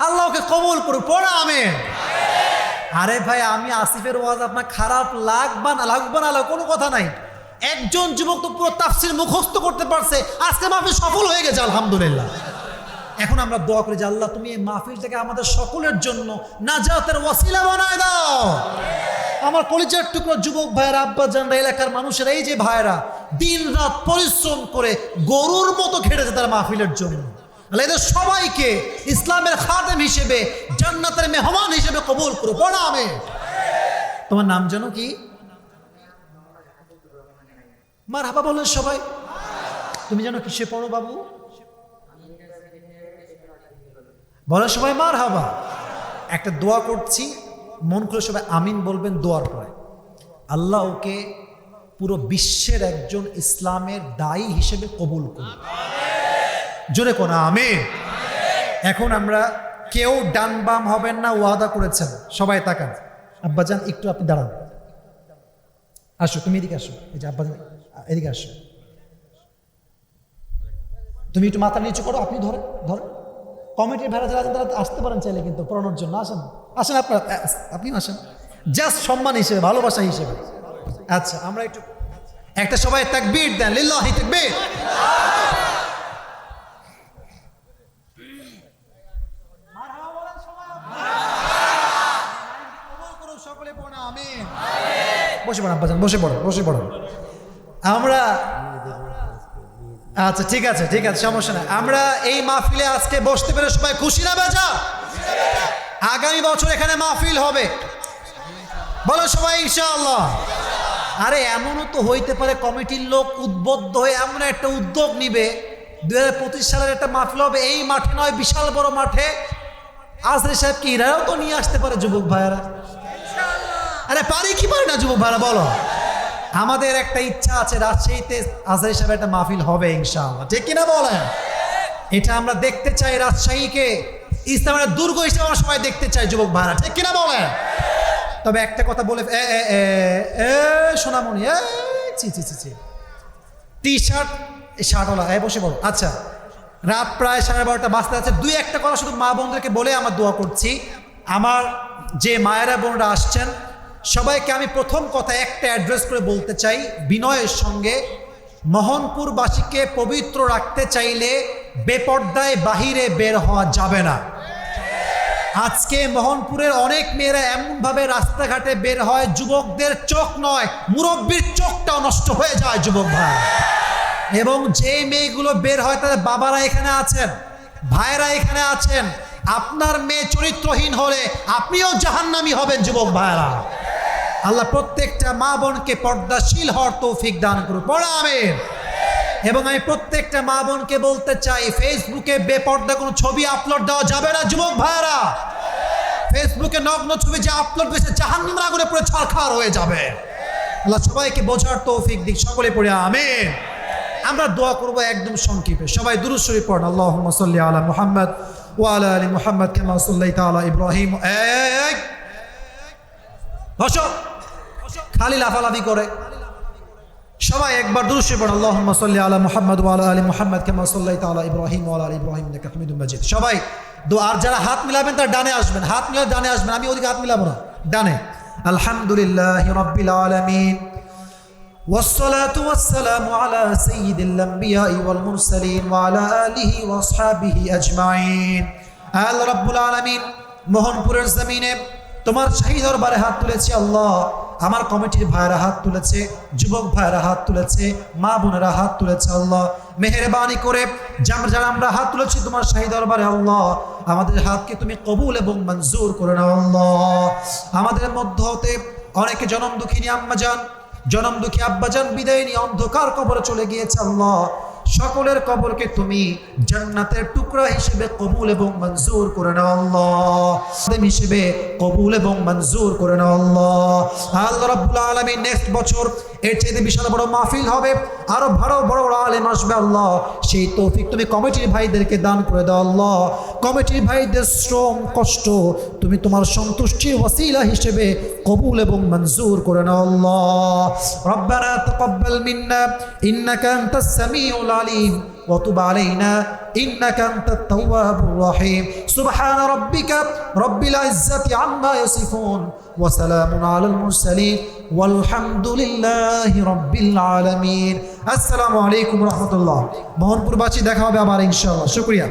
আল্লাহকে কবুল করুক, পড়া আমিন। আরে ভাই, আমি আসিফের ওয়াজ আপনার খারাপ লাগবে না কোনো কথা নাই। একজন যুবক তো পুরো তাফসীর মুখস্থ করতে পারছে, আজকে মাহফিল সফল হয়ে গেছে আলহামদুলিল্লাহ। এখন আমরা দোয়া করি যে আল্লাহ তুমি এই মাহফিলটাকে আমাদের সকলের জন্য নাজাতের ওয়াসিলা বানায় দাও। আমার কলিজার টুকরো যুবক ভাইয়েরা, আব্বা জানরা, এলাকার মানুষেরা, এই যে ভাইয়েরা দিন রাত পরিশ্রম করে গরুর মতো খেটেছে তার মাহফিলের জন্য, এদের সবাইকে ইসলামের খাদেম হিসেবে, জান্নাতের মেহমান হিসেবে কবুল করো, পড়া আমিন। তোমার নাম জানো কি? মারহাবা বলেন সবাই। তুমি জানো কিসে পড়ো বাবু? বলো সবাই মারহাবা। একটা দোয়া করছি, মন খুলে সবাই আমিন বলবেন দোয়ার পরে। আল্লাহ ওকে পুরো বিশ্বের একজন ইসলামের দায়ী হিসেবে কবুল করুন, জোরে কোনা আমিন। এখন আমরা কেউ ডান বাম হবেন না, ওয়াদা করেছেন। সবাই তাকান। আব্বাজান একটু আপনি দাঁড়ান, আসো তুমি এদিকে আসো। এই যে আব্বাজান এদিকে আসো, তুমি একটু মাথা নিচু করো। আপনি ধরেন কমিটির ভাড়া যারা আছেন তারা আসতে পারেন চাইলে, কিন্তু পড়ানোর জন্য আসেন আপনার, আপনিও আসেন, জাস্ট সম্মান হিসেবে, ভালোবাসা হিসেবে। আচ্ছা, আমরা একটু একটা সবাই তাকবীর দেন, লিল্লাহি তাকবীর। বসে পড়ো আব্বাজান, বসে পড়ো। আমরা আচ্ছা ঠিক আছে সমস্যা নাই। আমরা এই মাহফিলে আজকে বসতে পেরে সবাই খুশি না বেজা? আগামী বছর এখানে মাহফিল হবে, বলো সবাই ইনশাআল্লাহ। আরে এমনও তো হইতে পারে কমিটির লোক উদ্বুদ্ধ হয়ে এমন একটা উদ্যোগ নিবে, 2025 সালের একটা মাহফিল হবে এই মাঠে নয়, বিশাল বড় মাঠে। আজরে সাহেব কি এরাও তো নিয়ে আসতে পারে যুবক ভাইয়েরা। আরে পারি কি পারি না যুবক ভাইরা বলো? আমাদের একটা ইচ্ছা আছে, রাজশাহীতে আজহারি সাহেব একটা মাহফিল হবে ইনশাআল্লাহ, ঠিক কিনা বলেন? এটা আমরা দেখতে চাই, রাজশাহীকে ইসলামের দুর্গ হিসেবে আমরা সবাই দেখতে চাই যুবক ভাইরা, ঠিক কিনা বলেন? তবে একটা কথা বলে সোনামণি, টি শার্টওয়ালা বসে বলো। আচ্ছা, রাত প্রায় 12:30 বাজতে আছে। দুই একটা কথা শুধু মা বোনদেরকে বলে আমার দোয়া করছি। আমার যে মায়েরা বোনরা আসছেন সবাইকে আমি প্রথম কথা একটা অ্যাড্রেস করে বলতে চাই বিনয়ের সঙ্গে, মোহনপুরবাসীকে পবিত্র রাখতে চাইলে বেপর্দায় বাহিরে বের হওয়া যাবে না। আজকে মোহনপুরের অনেক মেয়েরা এমনভাবে রাস্তাঘাটে বের হয়, যুবকদের চোখ নয় মুরব্বীর চোখটাও নষ্ট হয়ে যায় যুবক ভাই। এবং যে মেয়েগুলো বের হয় তাদের বাবারা এখানে আছেন, ভাইরা এখানে আছেন। আপনার মেয়ে চরিত্রহীন হলে আপনিও জাহান্নামী হবেন যুবক ভাইরা। আল্লাহ প্রত্যেকটা মা বোনকে পর্দাশীল হওয়ার তৌফিক দান করুন, পড়া আমিন। এবং আমি প্রত্যেকটা মা বোনকে বলতে চাই, ফেসবুকে বেপর্দা কোনো ছবি আপলোড দেওয়া যাবে না যুবক ভাইরা। ফেসবুকে নগ্ন ছবি যে আপলোড করেছে জাহান্নামের আগুনে পুরো ছারখার হয়ে যাবে। আল্লাহ সবাইকে বোঝার তৌফিক দিক, সকলে পড়ে আমিন। আমরা দোয়া করব একদম সংক্ষেপে, সবাই দুরূদ শরীফ পড়ুন। আল্লাহুম্মা সাল্লি আলা মুহাম্মদ ওয়া আলা আলি মুহাম্মদ কামা সাল্লাইতা আলা ইব্রাহিম। বসো, খালি লাফালাফি করে সবাই একবার দুরূদ শরীফ পড়ুন। আল্লাহুম্মা সাল্লি আলা মুহাম্মদ ওয়া আলা আলি মুহাম্মদ কামা সাল্লাইতা আলা ইব্রাহিম ওয়া আলা আলি ইব্রাহিম ইন্নাকা হামিদুম মাজিদ। সবাই আর যারা হাত মিলাবেন তারা ডানে আসবেন, হাত মিলালে ডানে আসবেন, আমি ওদিকে হাত মিলাবো না, ডানে। আলহামদুলিল্লাহি রাব্বিল আলামিন والصلاة والسلام على سيد الأنبياء والمرسلين وعلى آله وأصحابه أجمعين। আল্লাহ রাব্বুল আলামিন মোহনপুরের জমিনে তোমার শাহী দরবারে হাত তুলেছি আল্লাহ। আমার কমিটির ভাইরা হাত তুলেছে, যুবক ভাইরা হাত তুলেছে, মা বোনেরা হাত তুলেছে আল্লাহ। মেহেরবানি করে যারা আমরা হাত তুলেছি তোমার শাহী দরবারে আল্লাহ, আমাদের হাতকে তুমি কবুল এবং মঞ্জুর করে নাও আল্লাহ। আমাদের মধ্য হতে অনেকে জনম দুঃখিনী আম্মা যান, জনম দুঃখী আব্বাজান বিদায় নিয়ে অন্ধকার কবরে চলে গিয়েছে আল্লাহ, সকলের কবরকে তুমি জান্নাতের টুকরা হিসেবে কবুল এবং মঞ্জুর করে নাও আল্লাহ, হিসেবে কবুল এবং মঞ্জুর করে নাও আল্লাহ। আল্লাহ রাব্বুল আলামিন নেক্সট বছর এর চাইতে বিশাল বড় মাহফিল হবে, আরো বড় বড় আলেম আসবে আল্লাহ, সেই তৌফিক তুমি কমিটির ভাইদেরকে দান করে দাও আল্লাহ। কমিটির ভাইদের শ্রম কষ্ট তুমি তোমার সন্তুষ্টির ওয়াসিলা হিসেবে কবুল এবং মঞ্জুর করে নাও আল্লাহ। রব্বানা তাকাব্বাল মিন্না ইন্নাকা আনতাস সামিউল আলিম ওয়া তুব আলাইনা ইন্নাকা আনতাত তাওয়াবুর রহিম। সুবহানা রাব্বিকা রাব্বিল ইজ্জাতি আম্মা ইয়াসিফুন ওয়া সালামুন আলাল মুরসালিন ওয়ালহামদুলিল্লাহি রাব্বিল আলামিন। আসসালামু আলাইকুম ওয়া রাহমাতুল্লাহ। মোহনপুরবাসী দেখা হবে আবার ইনশাআল্লাহ। শুকরিয়া।